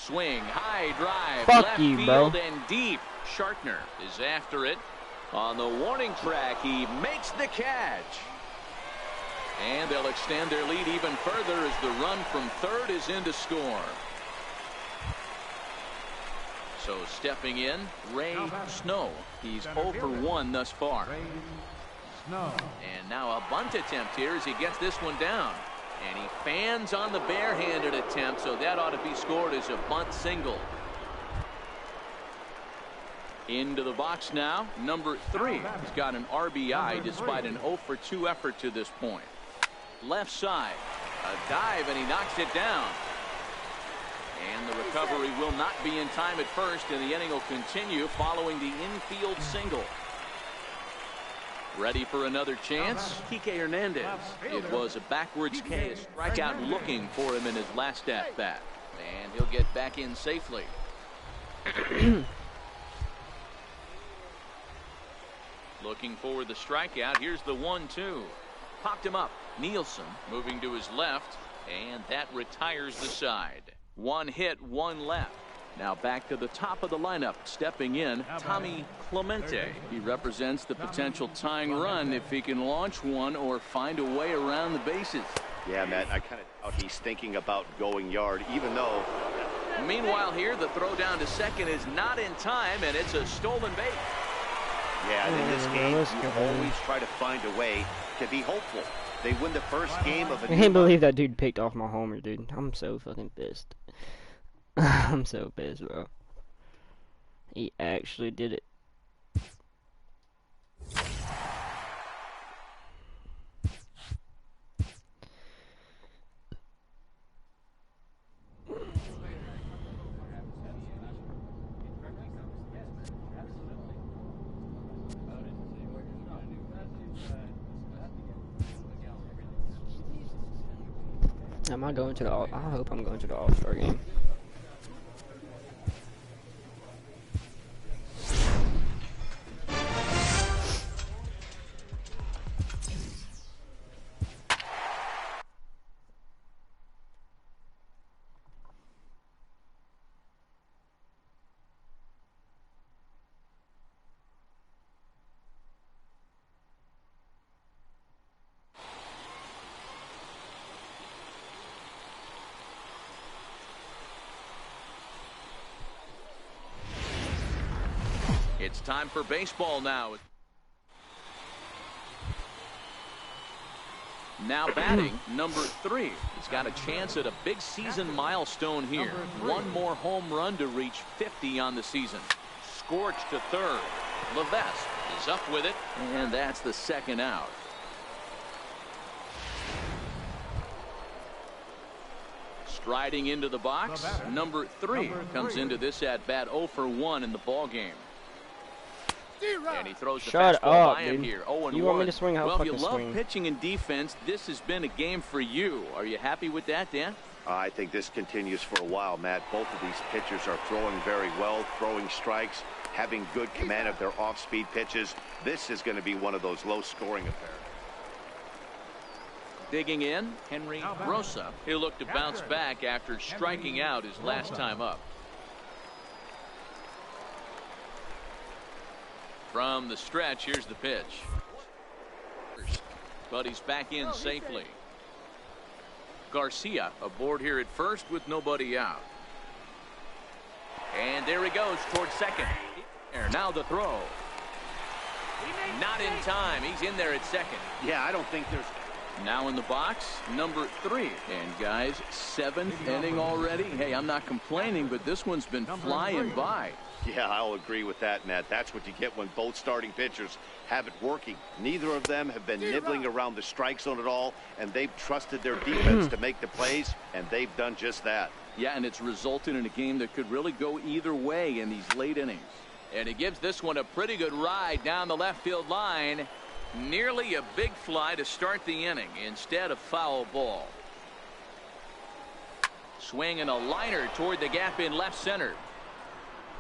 Swing, high drive, Fuck left you, field bro. and deep. Shartner is after it. On the warning track, he makes the catch. And they'll extend their lead even further as the run from third is in to score. So stepping in, Ray Snow. He's 0 for 1 thus far. And now a bunt attempt here as he gets this one down. And he fans on the barehanded attempt, so that ought to be scored as a bunt single. Into the box now, number 3. He's got an RBI despite an 0 for 2 effort to this point. Left side, a dive, and he knocks it down. And the recovery will not be in time at first, and the inning will continue following the infield single. Ready for another chance? Kike Hernandez. It was a backwards K, a strikeout looking for him in his last at-bat. And he'll get back in safely. Looking for the strikeout. Here's the 1-2. Popped him up. Nielsen moving to his left, and that retires the side. 1 hit, 1 left. Now back to the top of the lineup. Stepping in, Tommy Clemente. He represents the potential tying run if he can launch one or find a way around the bases. Yeah, Matt, I kind of doubt he's thinking about going yard, even though. Meanwhile here, the throw down to second is not in time, and it's a stolen base. Yeah, and in this game, you always try to find a way to be hopeful. They win the first game of a I can't believe that dude picked off my homer, dude. I'm so fucking pissed. I'm so pissed, bro. He actually did it. Am I going to the I hope I'm going to the All-Star game. It's time for baseball now. Now batting, number 3. He's got a chance at a big season milestone here. 1 more home run to reach 50 on the season. Scorched to third. Levesque is up with it, and that's the second out. Striding into the box, number 3 comes into this at bat 0 for 1 in the ball game. And he throws the fastball by him here. 0-1. You want me to swing? I'll well, if you fucking love swing. pitching and defense, this has been a game for you. Are you happy with that, Dan? I think this continues for a while, Matt. Both of these pitchers are throwing very well, throwing strikes, having good command of their off-speed pitches. This is going to be one of those low-scoring affairs. Digging in, Henry Rosa. He'll look to bounce back after striking out his last time up. From the stretch, here's the pitch. But he's back in safely. Garcia aboard here at first with nobody out. And there he goes towards second. Now the throw. Not in time. He's in there at second. Yeah, I don't think there's... Now in the box, number 3. And guys, 7th inning already. Hey, I'm not complaining, but this one's been flying by. Yeah, I'll agree with that, Matt. That's what you get when both starting pitchers have it working. Neither of them have been nibbling around the strike zone at all, and they've trusted their defense to make the plays, and they've done just that. Yeah, and it's resulted in a game that could really go either way in these late innings. And he gives this one a pretty good ride down the left field line. Nearly a big fly to start the inning instead of foul ball. Swing and a liner toward the gap in left center.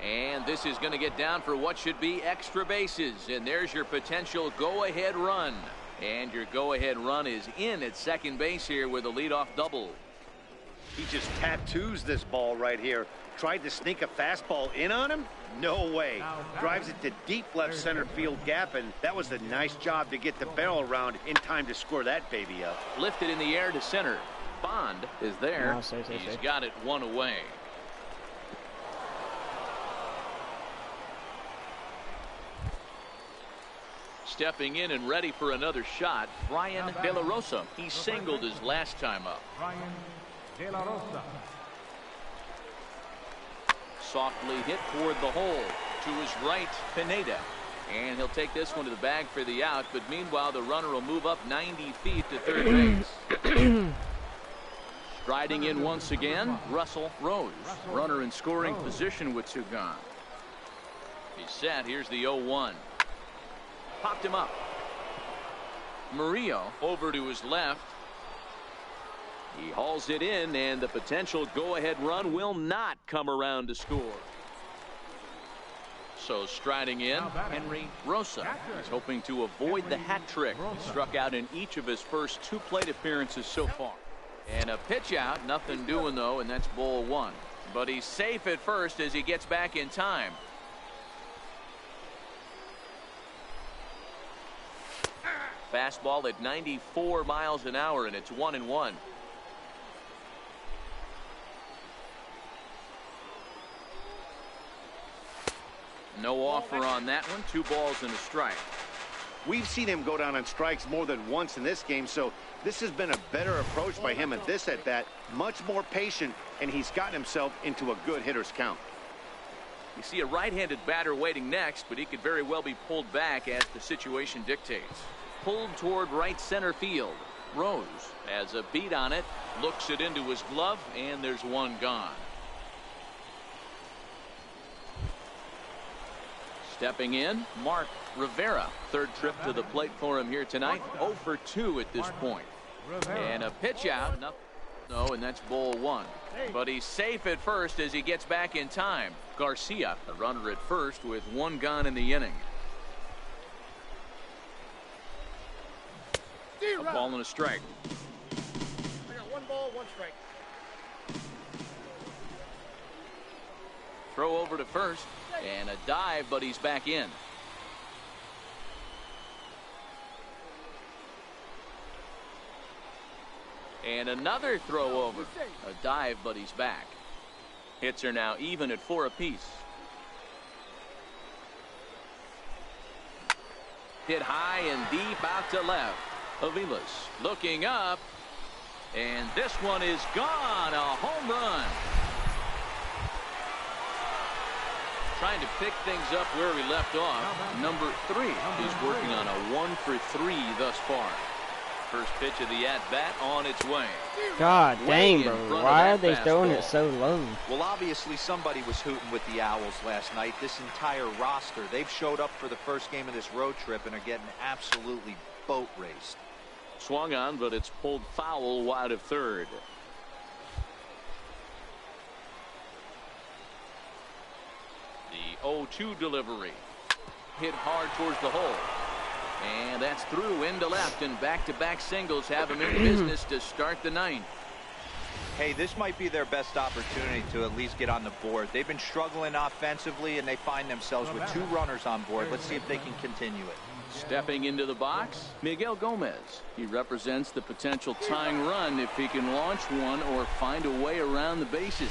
And this is going to get down for what should be extra bases. And there's your potential go-ahead run. And your go-ahead run is in at second base here with a leadoff double. He just tattoos this ball right here. Tried to sneak a fastball in on him? No way. Drives it to deep left center field gap, and that was a nice job to get the barrel around in time to score that baby up. Lifted in the air to center. Bond is there. He's got it one away. Stepping in and ready for another shot, Brian De La Rosa. He singled his last time up. Brian De La Rosa. Softly hit toward the hole. To his right, Pineda. And he'll take this one to the bag for the out, but meanwhile the runner will move up 90 feet to third base. Striding in once again, Russell Rose. Runner in scoring position with two gone. He's set. Here's the 0-1. Popped him up. Murillo over to his left. He hauls it in, and the potential go-ahead run will not come around to score. So striding in, Henry Rosa. He's hoping to avoid the hat trick. He struck out in each of his first two plate appearances so far. And a pitch out, nothing doing though, and that's ball one. But he's safe at first as he gets back in time. Fastball at 94 miles an hour, and it's 1-1. No offer on that one. 2 balls and a strike. We've seen him go down on strikes more than once in this game, so this has been a better approach by him at this at-bat. Much more patient, and he's gotten himself into a good hitter's count. You see a right-handed batter waiting next, but he could very well be pulled back as the situation dictates. Pulled toward right center field. Rose has a beat on it, looks it into his glove, and there's one gone. Stepping in, Mark Rivera. Third trip to the plate for him here tonight. 0 for 2 at this point. And a pitch out. No, and that's ball one. But he's safe at first as he gets back in time. Garcia, the runner at first with one gone in the inning. A ball and a strike. I got 1 ball, 1 strike. Throw over to first and a dive, but he's back in. And another throw over. A dive, but he's back. Hits are now even at 4 apiece. Hit high and deep out to left. Aviles looking up, and this one is gone. A home run. Trying to pick things up where we left off. Number 3 is working on a 1 for 3 thus far. First pitch of the at-bat on its way. God dang, bro. Why are they throwing it so low? Well, obviously somebody was hooting with the Owls last night. This entire roster, they've showed up for the first game of this road trip and are getting absolutely boat raced. Swung on, but it's pulled foul wide of third. The 0-2 delivery. Hit hard towards the hole. And that's through into left, and back-to-back singles have him in business to start the 9th. Hey, this might be their best opportunity to at least get on the board. They've been struggling offensively, and they find themselves with 2 runners on board. Let's see if they can continue it. Stepping into the box, Miguel Gomez. He represents the potential tying run if he can launch one or find a way around the bases.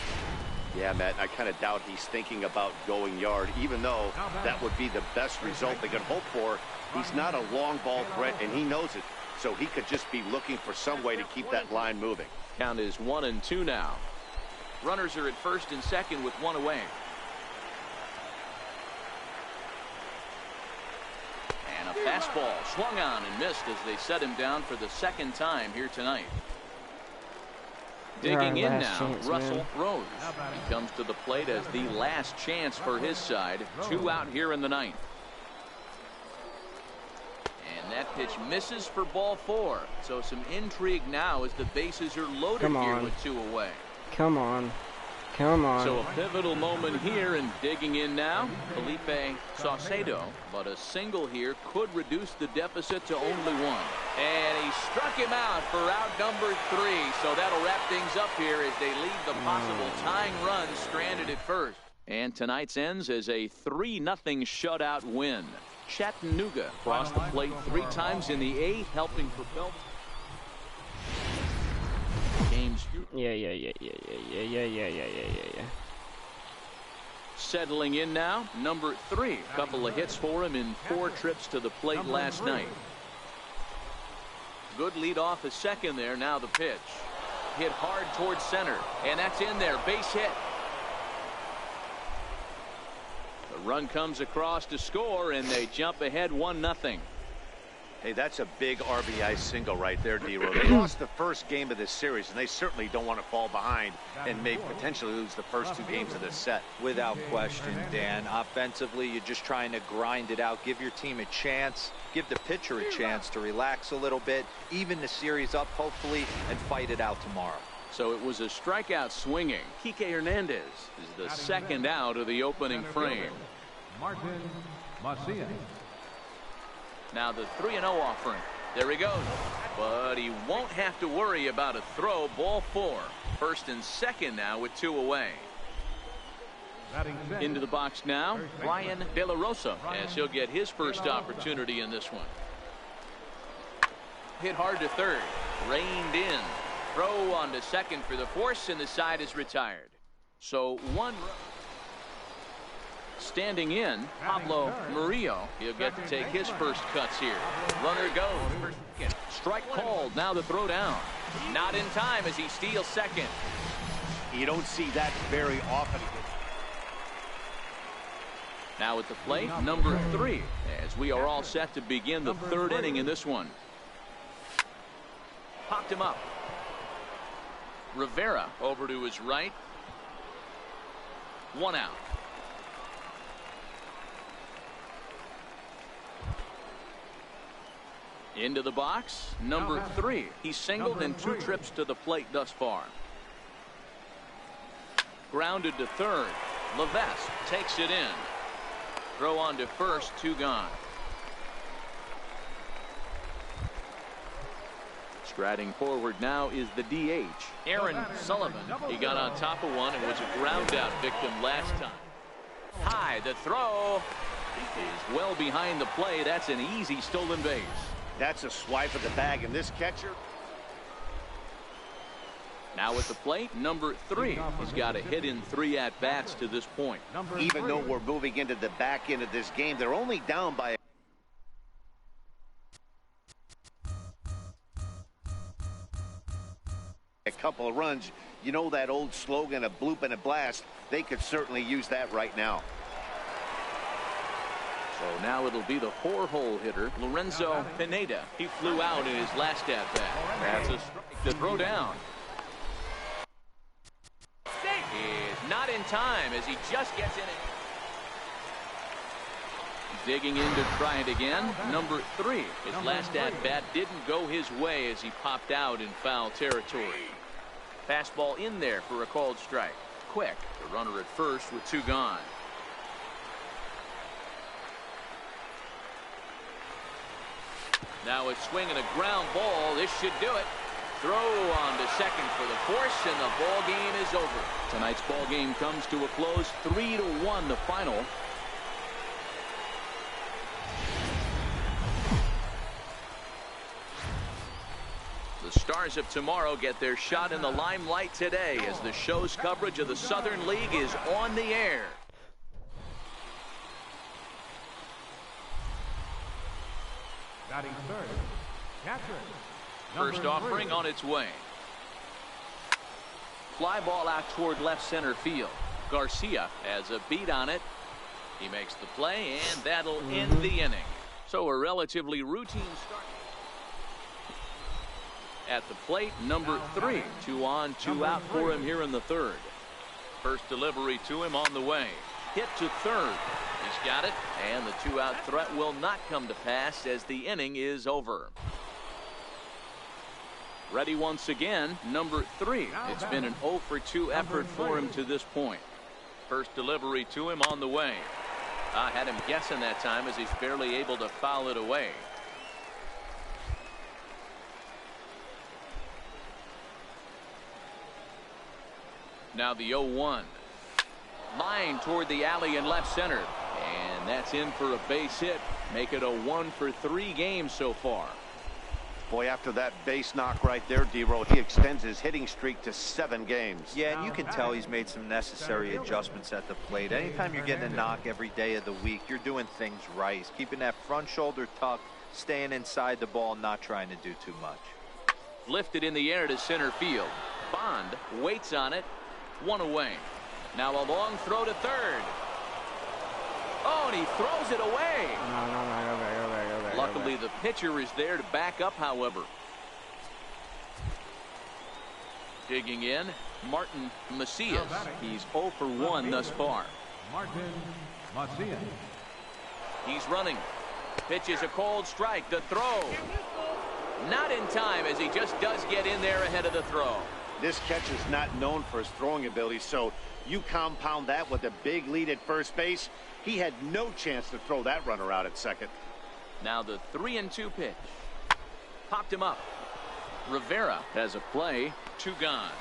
Yeah, Matt, I kind of doubt he's thinking about going yard, even though that would be the best result they could hope for. He's not a long ball threat, and he knows it, so he could just be looking for some way to keep that line moving. Count is 1-2 now. Runners are at first and second with 1 away. And a fastball swung on and missed as they set him down for the 2nd time here tonight. Digging in now, Russell Rose. He comes to the plate as the last chance for his side. 2 out here in the 9th. And that pitch misses for ball 4. So some intrigue now as the bases are loaded here with 2 away. Come on. Come on. So a pivotal moment here, and digging in now, Felipe Saucedo. But a single here could reduce the deficit to only one. And he struck him out for out number 3. So that'll wrap things up here as they leave the possible tying run stranded at first. And tonight's ends as a 3-0 shutout win. Chattanooga crossed the plate 3 times in the 8th, helping propel games. Yeah. Settling in now, number 3. Couple of hits for him in 4 trips to the plate last night. Good lead off a second there. Now the pitch. Hit hard towards center, and that's in there. Base hit. The run comes across to score, and they jump ahead 1-0. Hey, that's a big RBI single right there, D-Row. They lost the first game of this series, and they certainly don't want to fall behind and may potentially lose the first 2 games of this set. Without question, Dan. Offensively, you're just trying to grind it out, give your team a chance, give the pitcher a chance to relax a little bit, even the series up, hopefully, and fight it out tomorrow. So it was a strikeout swinging. Kike Hernandez is the second out of the opening frame. Martin Macias. Now the 3-0 offering. There he goes. But he won't have to worry about a throw. Ball 4. First and second now with 2 away. Into the box now, Ryan De La Rosa, as he'll get his first opportunity in this one. Hit hard to third. Reined in. Throw on to second for the force, and the side is retired. So 1 run. Standing in, Pablo Murillo. He'll get to take his first cuts here. Runner goes. Strike called. Now the throw down. Not in time as he steals second. You don't see that very often. Now at the plate, number 3, as we are all set to begin the 3rd inning in this one. Popped him up. Rivera over to his right. 1 out. Into the box, number 3. He's singled in 2 trips to the plate thus far. Grounded to third. Levesque takes it in. Throw on to first, 2 gone. Striding forward now is the DH, Aaron Sullivan. He got on top of one and was a ground out victim last time. High, the throw is well behind the play. That's an easy stolen base. That's a swipe of the bag, and this catcher. Now at the plate, number 3. He's got a hit in 3 at-bats to this point. Even though we're moving into the back end of this game, they're only down by a couple of runs. You know that old slogan, a bloop and a blast. They could certainly use that right now. So now it'll be the 4-hole hitter, Lorenzo Pineda. He flew out in his last at-bat. That's a strike to throw down. Is not in time as he just gets in it. Digging in to try it again, number 3. His last at-bat didn't go his way as he popped out in foul territory. Fastball in there for a called strike. Quick, the runner at first with 2 gone. Now a swing and a ground ball. This should do it. Throw on to second for the force, and the ball game is over. Tonight's ball game comes to a close, 3-1 the final. The stars of tomorrow get their shot in the limelight today as the show's coverage of the Southern League is on the air. Batting third, catcher. First offering on its way. Fly ball out toward left center field. Garcia has a beat on it. He makes the play, and that'll end the inning. So a relatively routine start. At the plate, number 3. 2 on, 2 out for him here in the 3rd. First delivery to him on the way. Hit to third. He's got it, and the 2-out threat will not come to pass as the inning is over. Ready once again, number 3. It's been an 0 for 2 effort for him to this point. First delivery to him on the way. I had him guessing that time as he's barely able to foul it away. Now the 0-1. Line toward the alley in left center. And that's in for a base hit. Make it a 1 for 3 games so far. Boy, after that base knock right there, D-Roll, he extends his hitting streak to 7 games. Yeah, and you can tell he's made some necessary adjustments at the plate. Anytime you're getting a knock every day of the week, you're doing things right. He's keeping that front shoulder tucked, staying inside the ball, not trying to do too much. Lifted in the air to center field. Bond waits on it. 1 away. Now a long throw to third. Oh, and he throws it away. No, go back. Luckily, the pitcher is there to back up, however. Digging in, Martin Macias. He's 0 for 1 thus far. Martin Macias. He's running. Pitches a cold strike. The throw. Not in time, as he just does get in there ahead of the throw. This catcher is not known for his throwing ability, so you compound that with a big lead at first base. He had no chance to throw that runner out at second. Now the 3-2 pitch. Popped him up. Rivera has a play. 2 gone.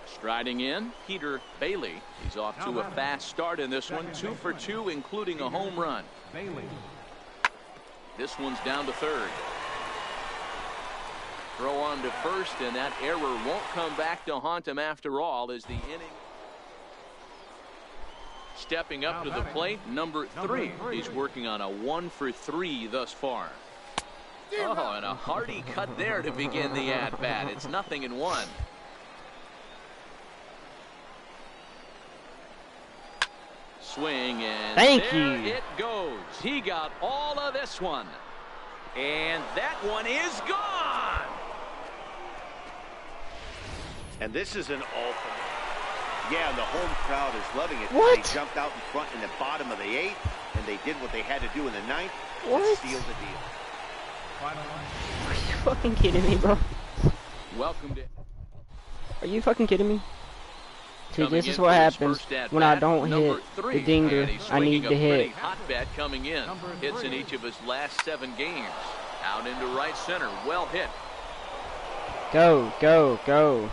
Striding in, Peter Bailey. He's off to a fast start in this one. 2 for 2, including a home run. Bailey. This one's down to third. Throw on to first, and that error won't come back to haunt him after all as the inning. Stepping up to the plate, number 3. He's working on a 1 for 3 thus far. Oh, and a hearty cut there to begin the at-bat. It's 0-1. Swing, and Thank there you. it goes. He got all of this one. And that one is gone. And this is an ultimate. Yeah, the home crowd is loving it. What? They jumped out in front in the bottom of the 8th, and they did what they had to do in the 9th What? to seal the deal. Final line. Are you fucking kidding me, bro? Welcome to Are you fucking kidding me? See, coming this is in what for his happens first at when I bat, don't number hit 3. the dinger And he's I need swinging to a pretty hit. hot bat coming in. Number Hits in 3. each of his last 7 games. Out into right center. Well hit. Go, go, go.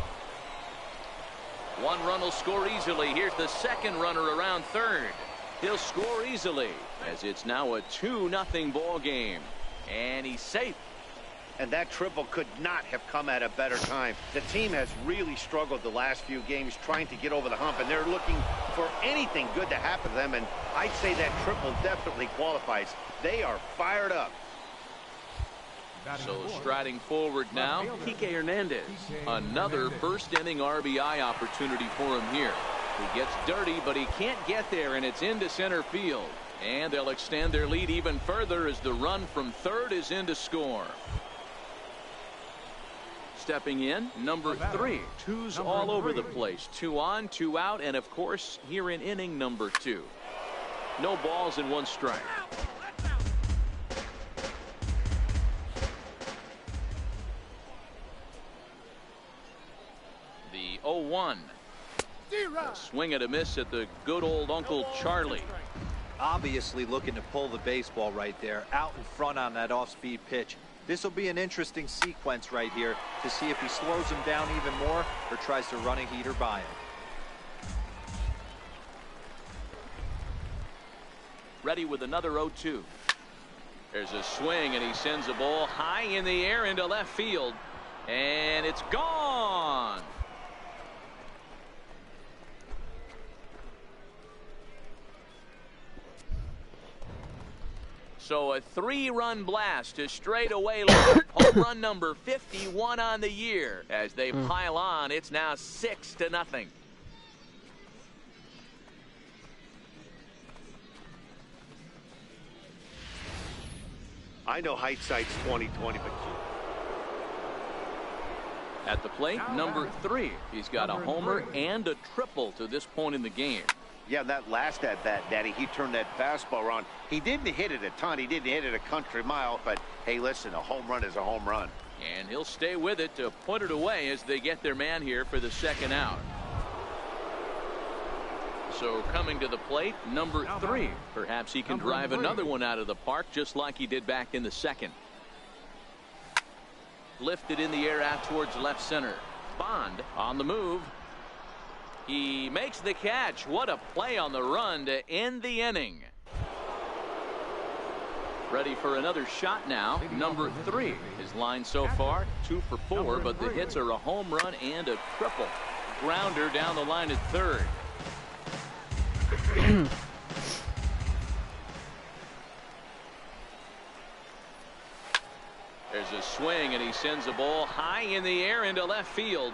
1 run will score easily. Here's the second runner around third. He'll score easily as it's now a 2-0 ball game. And he's safe. And that triple could not have come at a better time. The team has really struggled the last few games trying to get over the hump, and they're looking for anything good to happen to them, and I'd say that triple definitely qualifies. They are fired up. So striding forward now, Kike Hernandez. Another first-inning RBI opportunity for him here. He gets dirty, but he can't get there, and it's into center field. And they'll extend their lead even further as the run from third is in to score. Stepping in, number 3. 2's all over the place. 2 on, 2 out, and of course, here in inning number 2. No balls and 1 strike. The 0-1. A swing and a miss at the good old Uncle Charlie. Obviously looking to pull the baseball right there, out in front on that off-speed pitch. This will be an interesting sequence right here to see if he slows him down even more or tries to run a heater by him. Ready with another 0-2. There's a swing, and he sends a ball high in the air into left field. And it's gone. So a 3-run blast to straightaway left. Home run number 51 on the year. As they pile on, it's now 6-0. I know hindsight's 20/20, but at the plate, number 3. He's got a homer and a triple to this point in the game. Yeah, that last at bat, Daddy, he turned that fastball around. He didn't hit it a ton. He didn't hit it a country mile. But, hey, listen, a home run is a home run. And he'll stay with it to put it away as they get their man here for the second out. So coming to the plate, number 3. Perhaps he can drive another one out of the park just like he did back in the second. Lifted in the air out towards left center. Bond on the move. He makes the catch. What a play on the run to end the inning. Ready for another shot now. Number 3. His line so far 2 for 4, but the hits are a home run and a triple. Grounder down the line at third. There's a swing, and he sends the ball high in the air into left field.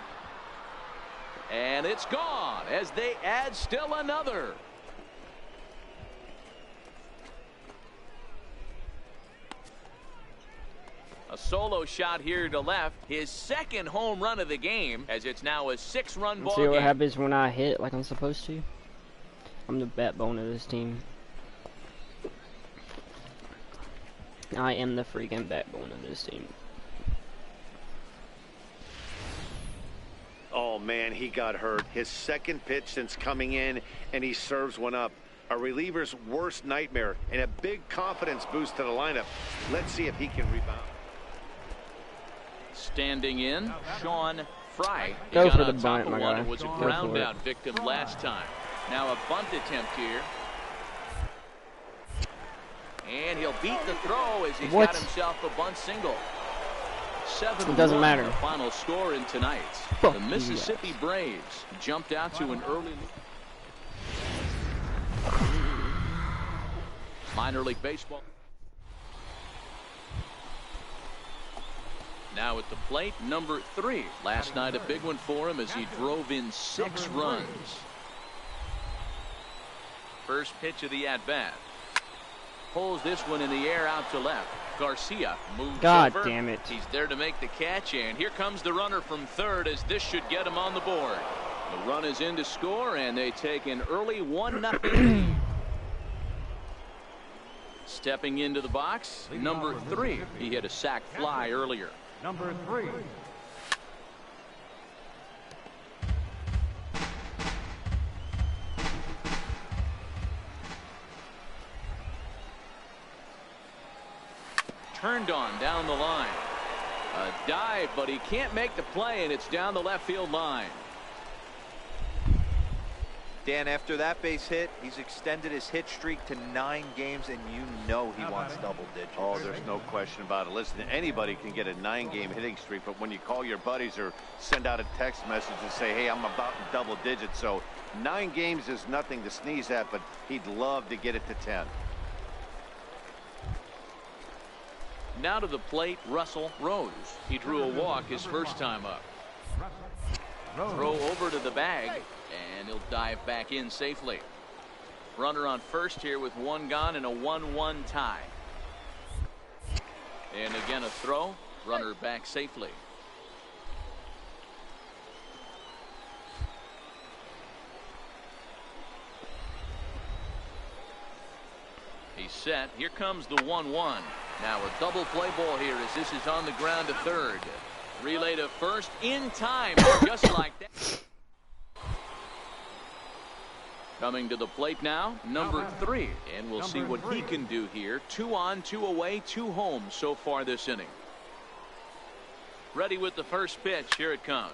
And it's gone as they add still another. A solo shot here to left. His second home run of the game, as it's now a 6-run ball game. See what happens when I hit like I'm supposed to? I'm the backbone of this team. I am the freaking backbone of this team. Oh, man, he got hurt. His second pitch since coming in, and he serves one up. A reliever's worst nightmare and a big confidence boost to the lineup. Let's see if he can rebound. Standing in, Sean Fry. Go for the bunt, my guy. It was a ground out victim last time. Now a bunt attempt here. And he'll beat the throw as he's got himself a bunt single. 7-1. It doesn't matter. The final score in tonight's. The Mississippi Braves jumped out to an early minor league baseball. Now at the plate, number 3. Last night a big one for him as he drove in 6 runs. First pitch of the at-bat. Pulls this one in the air out to left. Garcia moves over. Damn it. He's there to make the catch, and here comes the runner from third as this should get him on the board. The run is in to score, and they take an early 1-0 lead. Stepping into the box, number 3. He hit a sac fly earlier. Number 3. Turned on down the line. A dive, but he can't make the play, and it's down the left field line. Dan, after that base hit, he's extended his hit streak to 9 games, and you know he wants double digits. Oh, there's no question about it. Listen, anybody can get a 9-game hitting streak, but when you call your buddies or send out a text message and say, hey, I'm about in double digits, so 9 games is nothing to sneeze at, but he'd love to get it to 10. Now to the plate, Russell Rose. He drew a walk his first time up. Throw over to the bag, and he'll dive back in safely. Runner on first here with 1 gone and a 1-1 tie. And again a throw. Runner back safely. He's set. Here comes the 1-1. Now a double play ball here as this is on the ground to third. Relay to first in time, just like that. Coming to the plate now, number 3, and we'll see what he can do here. 2 on, 2 away, 2 home so far this inning. Ready with the first pitch. Here it comes.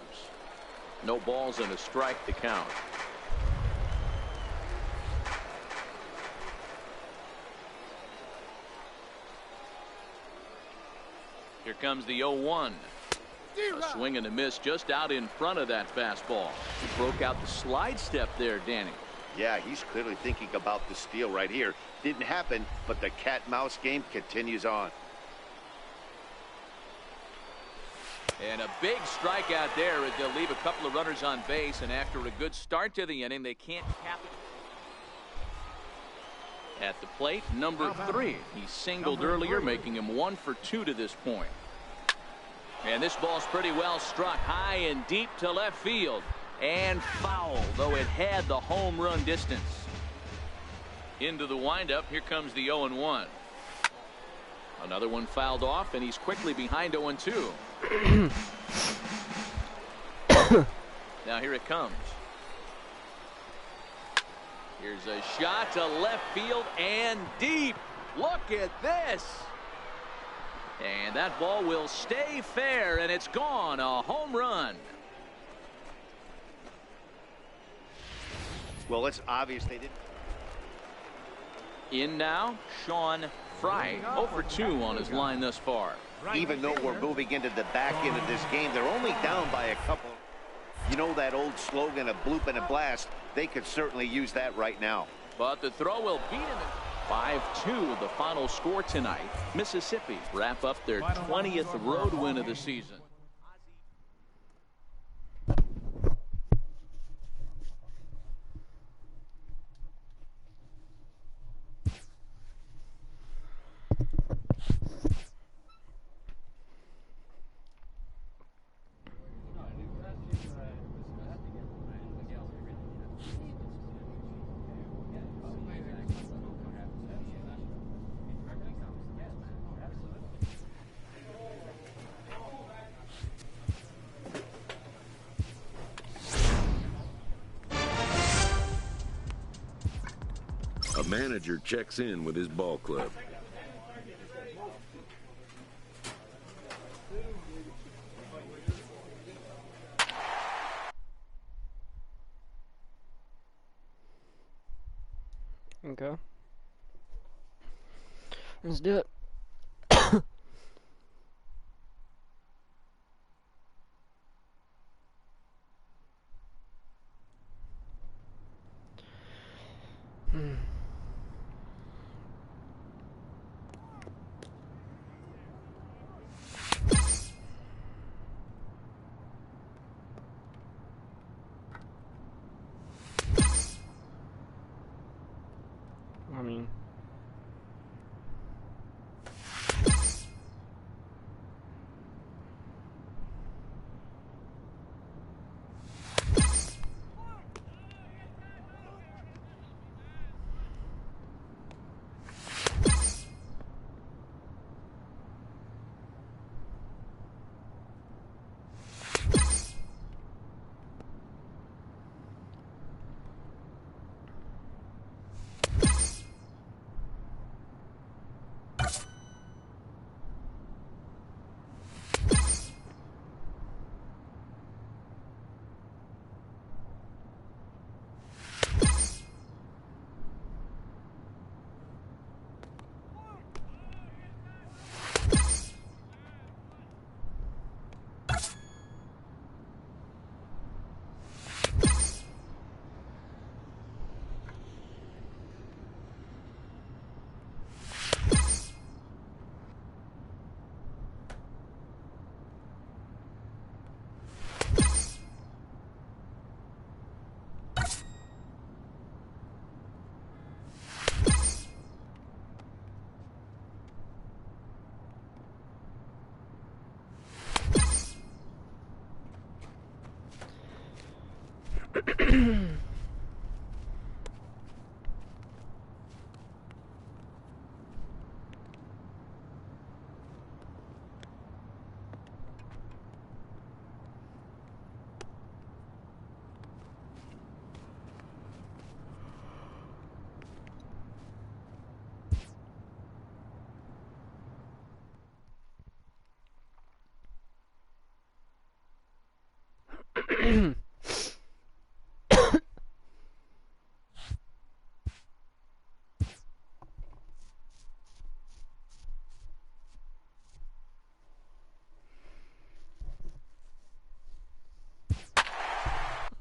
No balls and a strike to count. Here comes the 0-1. A swing and a miss just out in front of that fastball. He broke out the slide step there, Danny. Yeah, he's clearly thinking about the steal right here. Didn't happen, but the cat-mouse game continues on. And a big strikeout there as they'll leave a couple of runners on base, and after a good start to the inning, they can't cap it. At the plate, number 3. He singled earlier, making him 1 for 2 to this point. And this ball's pretty well struck high and deep to left field. And foul, though it had the home run distance. Into the windup. Here comes the 0-1. Another one fouled off, and he's quickly behind 0-2. Now here it comes. Here's a shot to left field and deep. Look at this. And that ball will stay fair, and it's gone. A home run. Well, it's obvious they didn't. In now, Sean Fry, 0-for-2 on his line thus far. Even though we're moving into the back end of this game, they're only down by a couple. You know that old slogan of bloop and a blast? They could certainly use that right now. But the throw will beat him. 5-2 the final score tonight. Mississippi wrap up their 20th road win of the season. A manager checks in with his ball club. Okay. Let's do it. I mean,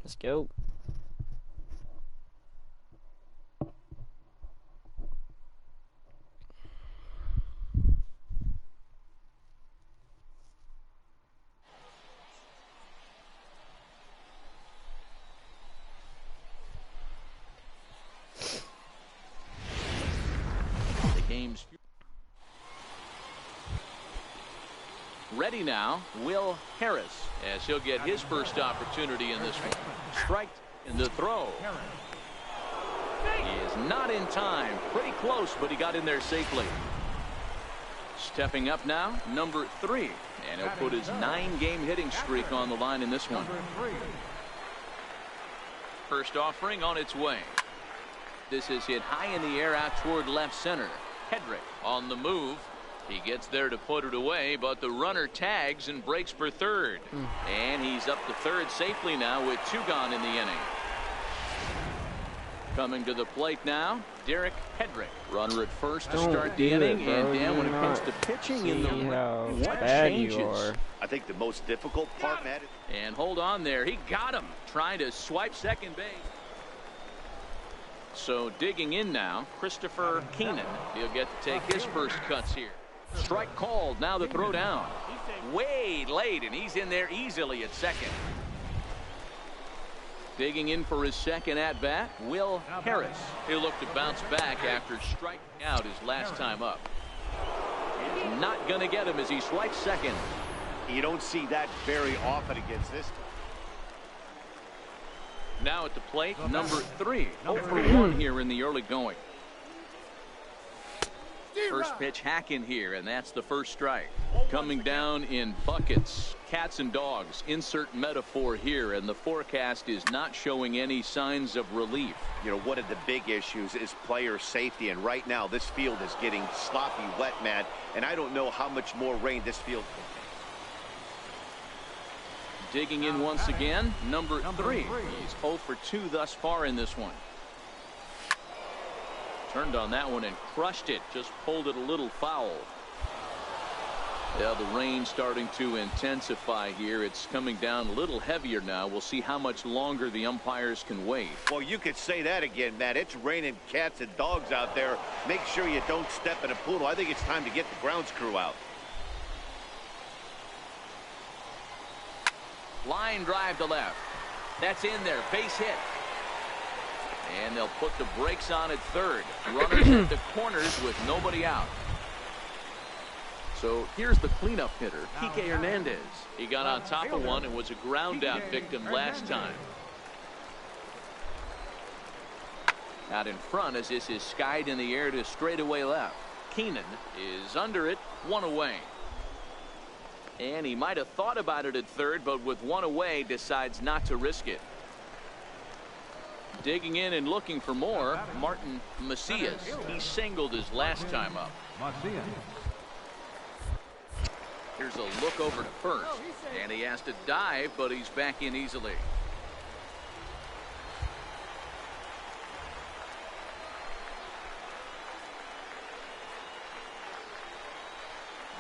let's go. The game's ready now. Will Harris, as he'll get his first opportunity in this one. Strike in the throw. He is not in time. Pretty close, but he got in there safely. Stepping up now, number 3. And he'll put his 9-game hitting streak on the line in this one. First offering on its way. This is hit high in the air out toward left center. Hedrick on the move. He gets there to put it away, but the runner tags and breaks for third. And he's up to third safely now with 2 gone in the inning. Coming to the plate now, Derek Hedrick. Runner at first to start the inning, and Dan, when it comes to pitching in the what changes? I think the most difficult part, Matt. And hold on there, he got him, trying to swipe second base. So digging in now, Christopher Keenan. He'll get to take his first cuts here. Strike called, now the throw down. Way late, and he's in there easily at second. Digging in for his second at-bat, Will Harris. He'll look to bounce back after striking out his last time up. Not going to get him as he swipes second. You don't see that very often against this. Now at the plate, number 3. 0 for 1 here in the early going. First pitch hack in here, and that's the first strike. Coming down in buckets. Cats and dogs, insert metaphor here, and the forecast is not showing any signs of relief. You know, one of the big issues is player safety, and right now this field is getting sloppy wet, Matt, and I don't know how much more rain this field can take. Digging in once again, number 3. He's 0 for 2 thus far in this one. Turned on that one and crushed it. Just pulled it a little foul. Yeah, the rain starting to intensify here. It's coming down a little heavier now. We'll see how much longer the umpires can wait. Well, you could say that again, Matt. It's raining cats and dogs out there. Make sure you don't step in a poodle. I think it's time to get the grounds crew out. Line drive to left. That's in there. Base hit. And they'll put the brakes on at third. Runners at the corners with nobody out. So here's the cleanup hitter, Kike Hernandez. He got on top of one and was a ground out victim last time. Out in front as this is skied in the air to straightaway left. Keenan is under it, 1 away. And he might have thought about it at third, but with 1 away decides not to risk it. Digging in and looking for more, Martin Macias. He singled his last time up. Here's a look over to first, and he has to dive, but he's back in easily.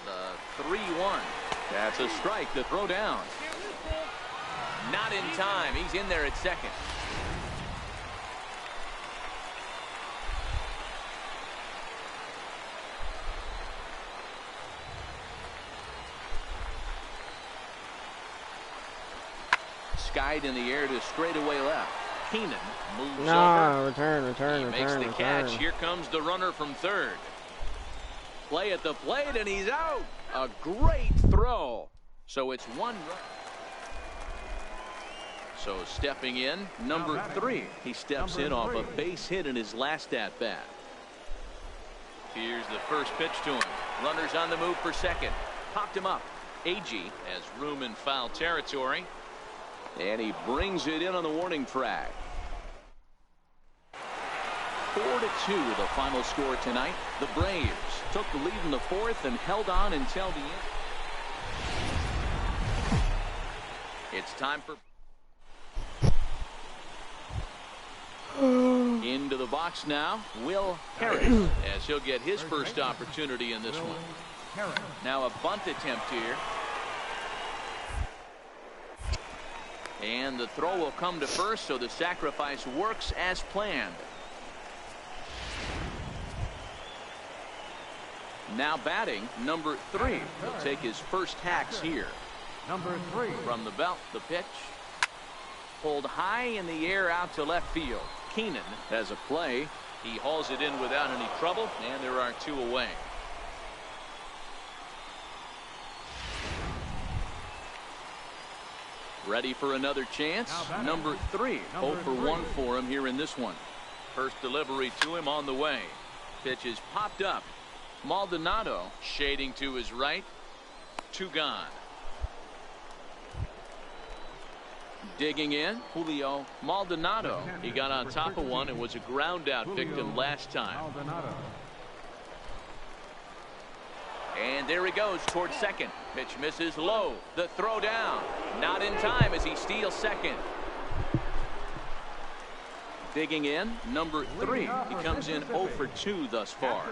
The 3-1. That's a strike. The throw down. Not in time. He's in there at second. Skied in the air to straightaway left. Keenan moves over. Return. He makes the catch. Here comes the runner from third. Play at the plate, and he's out. A great throw. So it's 1 run. So stepping in, number 3. He steps in off a base hit in his last at-bat. Here's the first pitch to him. Runners on the move for second. Popped him up. Agee has room in foul territory. And he brings it in on the warning track. 4-2 the final score tonight. The Braves took the lead in the 4th and held on until the end. It's time for into the box now, Will Harris, as he'll get his first opportunity in this one. Now a bunt attempt here. And the throw will come to first, so the sacrifice works as planned. Now batting, number 3. He'll take his first hacks here. Number 3. From the belt, the pitch. Pulled high in the air out to left field. Keenan has a play. He hauls it in without any trouble, and there are 2 away. Ready for another chance. Number 3. 0 for 1 for him here in this one. First delivery to him on the way. Pitch is popped up. Maldonado shading to his right. 2 gone. Digging in, Julio Maldonado. He got on top of one and was a ground out victim last time. And there he goes towards second. Pitch misses low. The throw down. Not in time as he steals second. Digging in, number 3. He comes in 0 for 2 thus far.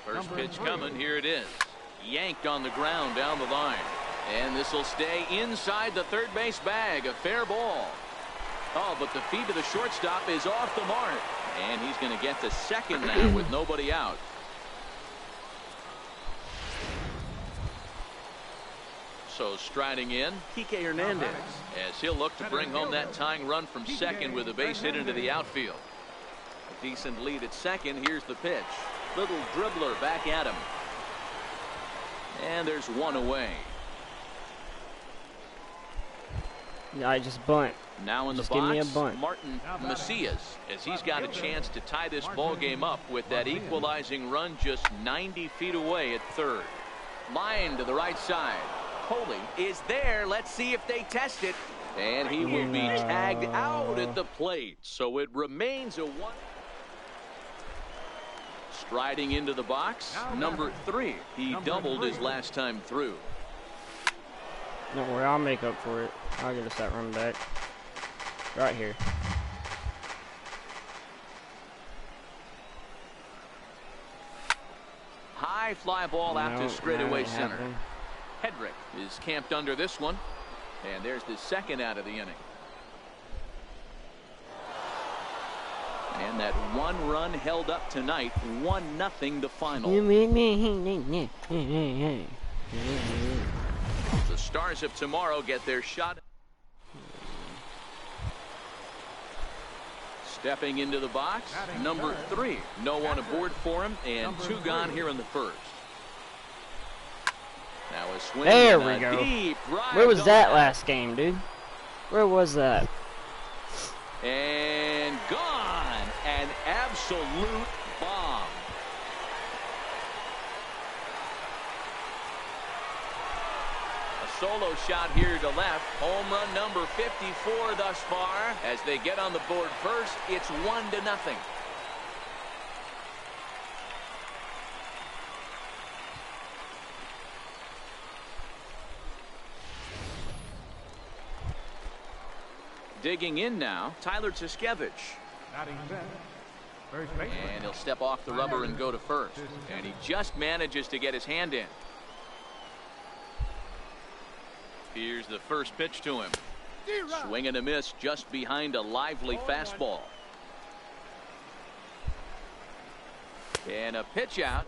First pitch coming. Here it is. Yanked on the ground down the line. And this will stay inside the third base bag. A fair ball. Oh, but the feet of the shortstop is off the mark. And he's going to get to second now with nobody out. So striding in, Kike Hernandez, as he'll look to bring home that tying run from second with a base hit into the outfield. A decent lead at second. Here's the pitch. Little dribbler back at him. And there's one away. Yeah, I just bunt. Now in the Just box, give me a bunt. Martin Macias, as he's got a chance to tie this ball game up with that equalizing run just 90 feet away at third. Line to the right side. Coley is there. Let's see if they test it. And he will be tagged out at the plate. So it remains a 1. Striding into the box, number 3. He doubled his last time through. Don't worry, I'll make up for it. I'll get us that run back. Right here. High fly ball out to straightaway center. Happening. Hedrick is camped under this one. And there's the second out of the inning. And that 1 run held up tonight. 1-0 the final. The Stars of tomorrow get their shot. Stepping into the box, number 3. No one aboard for him, and 2 gone here in the first. Now a swing. There we go. Deep right. Where was that last game, dude? Where was that? And gone. An absolute bomb. A solo shot here to left. Home run number 54 thus far. As they get on the board first, it's 1-0. Digging in now, Tyler Tuskevich. And he'll step off the rubber and go to first. And he just manages to get his hand in. Here's the first pitch to him. Swing and a miss just behind a lively fastball. And a pitch out.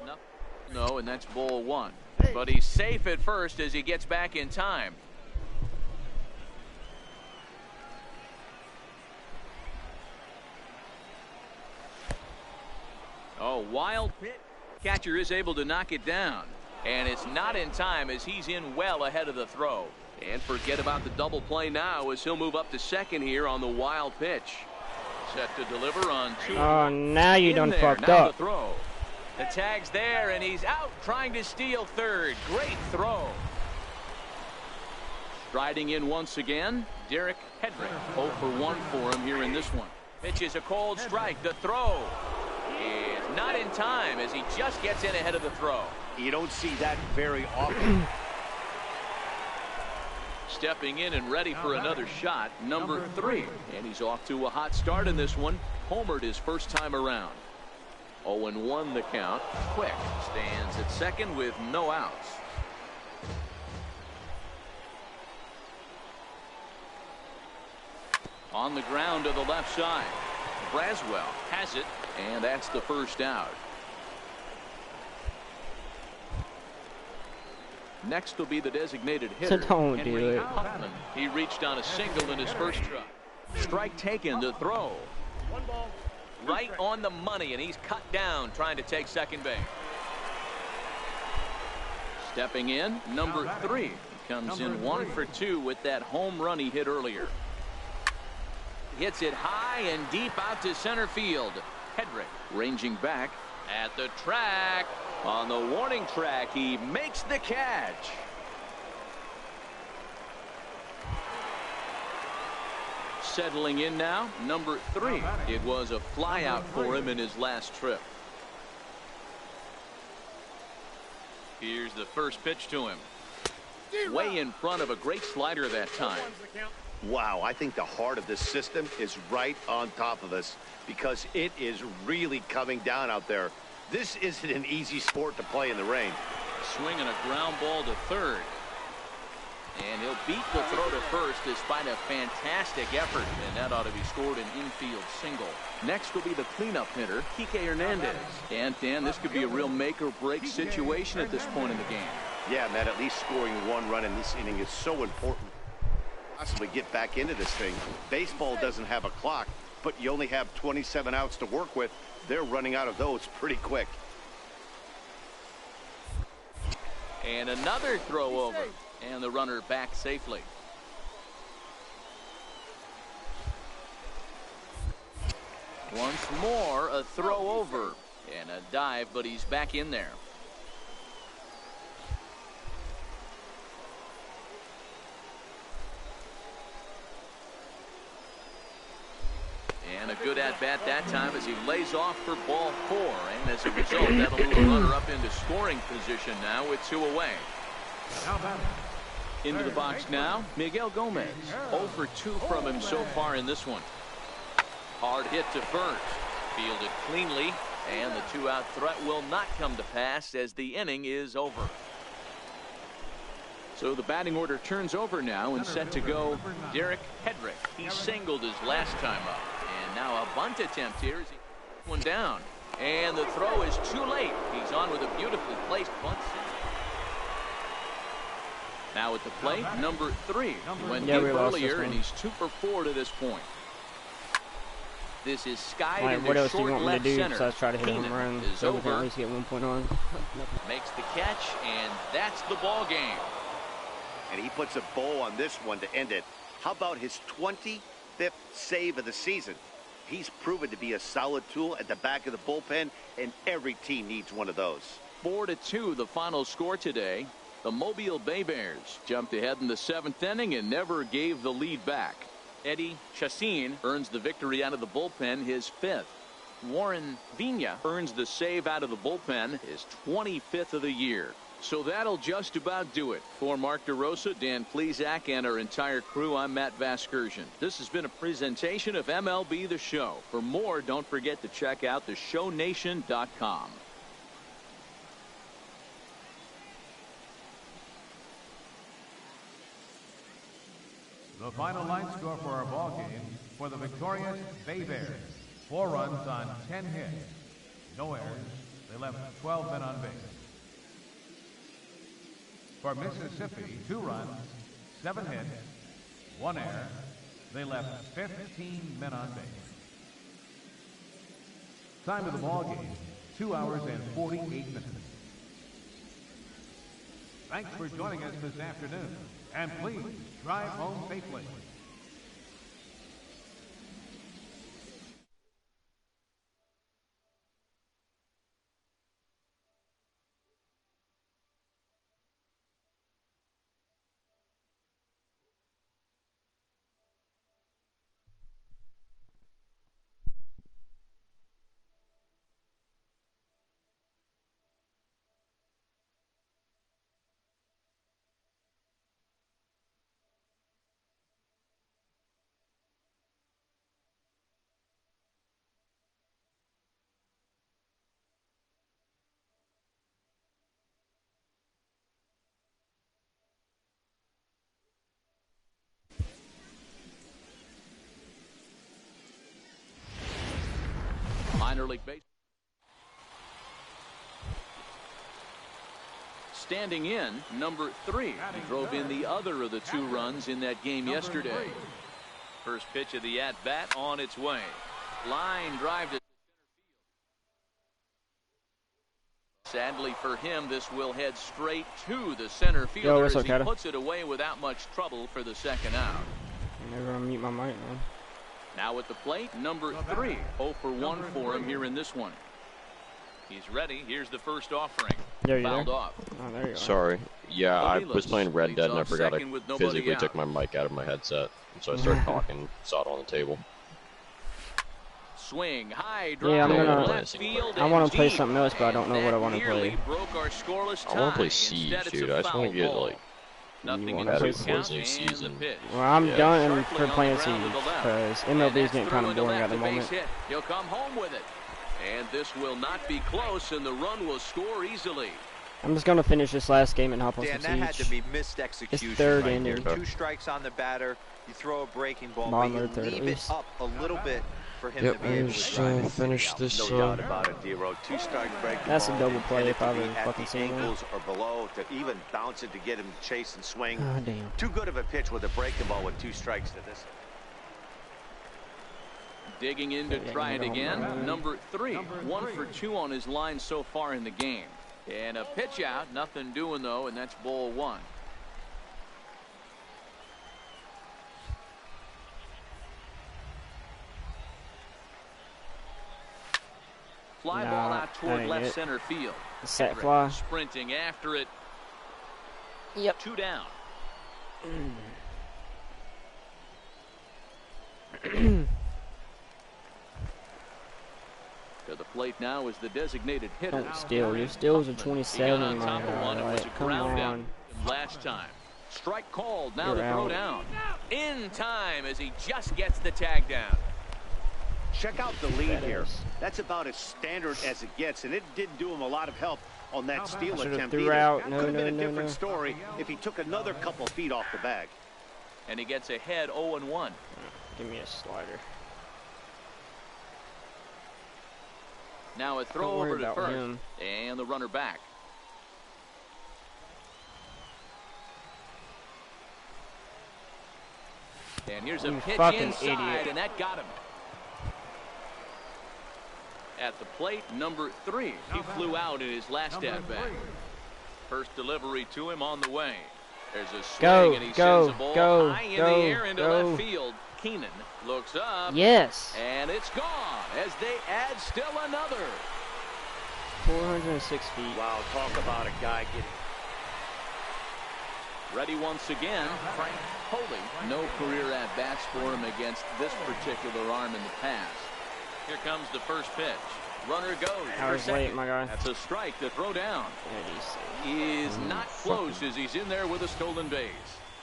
No, and that's ball 1. But he's safe at first as he gets back in time. Oh, wild pitch. Catcher is able to knock it down. And it's not in time as he's in well ahead of the throw. And forget about the double play now as he'll move up to second here on the wild pitch. Set to deliver on 2. Oh, now you done fucked now up. The throw. The tag's there and he's out trying to steal third. Great throw. Striding in once again, Derek Hedrick. 0 for 1 for him here in this one. Pitch is a cold strike. The throw is not in time as he just gets in ahead of the throw. You don't see that very often. Stepping in and ready for another shot, number 3. And he's off to a hot start in this one. Homered his first time around. 0-1 the count. Quick stands at second with no outs. On the ground to the left side. Braswell has it, and that's the first out. Next will be the designated hitter. Don't Henry do it. Huffman. He reached on a single in his first try. Strike taken to throw. 1 ball. Right on the money, and he's cut down trying to take second base. Stepping in, number 3. He comes in 1 for 2 with that home run he hit earlier. hits it high and deep out to center field. Hedrick ranging back at the track. On the warning track, he makes the catch. Settling in now, number 3. It was a flyout for him in his last trip. Here's the first pitch to him. Way in front of a great slider that time. Wow, I think the heart of this system is right on top of us because it is really coming down out there. This isn't an easy sport to play in the rain. Swinging a ground ball to third. And he'll beat the throw to first despite a fantastic effort. And that ought to be scored an infield single. Next will be the cleanup hitter, Kike Hernandez. And Dan, this could be a real make or break situation at this point in the game. Yeah, Matt, at least scoring 1 run in this inning is so important. Possibly get back into this thing. Baseball doesn't have a clock, but you only have 27 outs to work with. They're running out of those pretty quick. And another throw over. And the runner back safely. Once more, a throw over. And a dive, but he's back in there. And a good at-bat that time as he lays off for ball 4. And as a result, that'll move the runner up into scoring position now with 2 away. Into the box now, Miguel Gomez. 0 for 2 from him so far in this one. Hard hit to first. Fielded cleanly, and the 2-out threat will not come to pass as the inning is over. So the batting order turns over now and set to go Derek Hedrick. He singled his last time up. And now a bunt attempt here as he puts one down. And the throw is too late. He's on with a beautifully placed bunt. Now at the plate, number 3. He went deep earlier, and he's 2 for 4 to this point. This is skied into what else do you short want me to left do center. besides try to hit a home run so we can at Over. least get 1 point on? Makes the catch, and that's the ball game. And he puts a bow on this one to end it. How about his 25th save of the season? He's proven to be a solid tool at the back of the bullpen, and every team needs one of those. 4-2 the final score today. The Mobile Bay Bears jumped ahead in the 7th inning and never gave the lead back. Eddie Chacin earns the victory out of the bullpen, his 5th. Warren Vina earns the save out of the bullpen, his 25th of the year. So that'll just about do it. For Mark DeRosa, Dan Plesac, and our entire crew, I'm Matt Vasgersian. This has been a presentation of MLB The Show. For more, don't forget to check out theshownation.com. The final line score for our ball game for the victorious Bay Bears. 4 runs on 10 hits. No errors. They left 12 men on base. For Mississippi, 2 runs, 7 hits, 1 error. They left 15 men on base. Time of the ball game, 2 hours and 48 minutes. Thanks for joining us this afternoon. And please, drive home safely. Minor League Baseball. Standing in, number 3. He drove in the other of the 2 runs in that game yesterday. First pitch of the at-bat on its way. Line drive to sadly for him, this will head straight to the center fielder as he puts it away without much trouble for the 2nd out. I'm never gonna mute my mic, man. Now at the plate, number 3. 0 for 1 for him here in this one. He's ready. Here's the first offering. Fouled off. Oh, there you are. Sorry. Yeah, I was playing Red Dead and I forgot I physically took my mic out of my headset. So I started talking, saw it on the table. Swing, high drive, yeah, I'm gonna. left field I want to play deep. something else, but I don't know what I want to play. Broke our scoreless tie. I want to play Siege, dude. I just want to get like better towards new Siege. season. Well, I'm done for playing Siege Siege because MLB is getting kind of boring at the moment. He'll come home with it. And this will not be close, and the run will score easily. I'm just gonna finish this last game and hop on Dan, some Siege. that had to be missed execution. It's third right inning. there. 2 strikes on the batter. You throw a breaking ball, Bottom but of the you third, leave at it up a little bit for him Yep, to be able I'm to just drive it finish out. this. No doubt about it, D-Road. 2-strike breaking That's a ball double play if I've intended ever to be fucking at seen the one. ankles or below to even bounce it to get him to chase and swing. Oh, damn. Too good of a pitch with a breaking ball with 2 strikes to this. Digging in to try it again. Number 3. 1 for 2 on his line so far in the game. And a pitch out. Nothing doing, though, and that's ball 1. Fly ball out toward left center field. Set fly. Sprinting after it. Yep. 2 down. To the plate now is the designated hitter. Don't steal. Your steals are He got 27. on top of one. It was a Come ground on. out last time. Strike called. Now You're the throw out. down. In time as he just gets the tag down. Check out the lead That here. is. That's about as standard as it gets, and it didn't do him a lot of help on that steal Should've attempt threw either. out. No, Could have no, been a no, different no. story if he took another couple feet off the bag. And he gets ahead 0-1. Give me a slider. Now a throw Don't worry over to about first. him. And the runner back. And here's a You pitch fucking inside, idiot. and that got him. At the plate, number 3. He flew out in his last at-bat. First delivery to him on the way. There's a swing, Go, and he go, sends a ball go, high in go, the air into go. left field. Keenan looks up. Yes. And it's gone as they add still another. 406 feet. Wow, talk about a guy getting... Ready once again. Frank Holy. No career at-bats for him against this particular arm in the past. Here comes the first pitch. Runner goes I for was second. late, my guy. That's a strike to throw down. 86. He is not close as he's in there with a stolen base.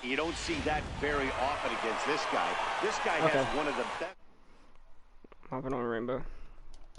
You don't see that very often against this guy. This guy Okay. has one of the best... Hopping on Rainbow.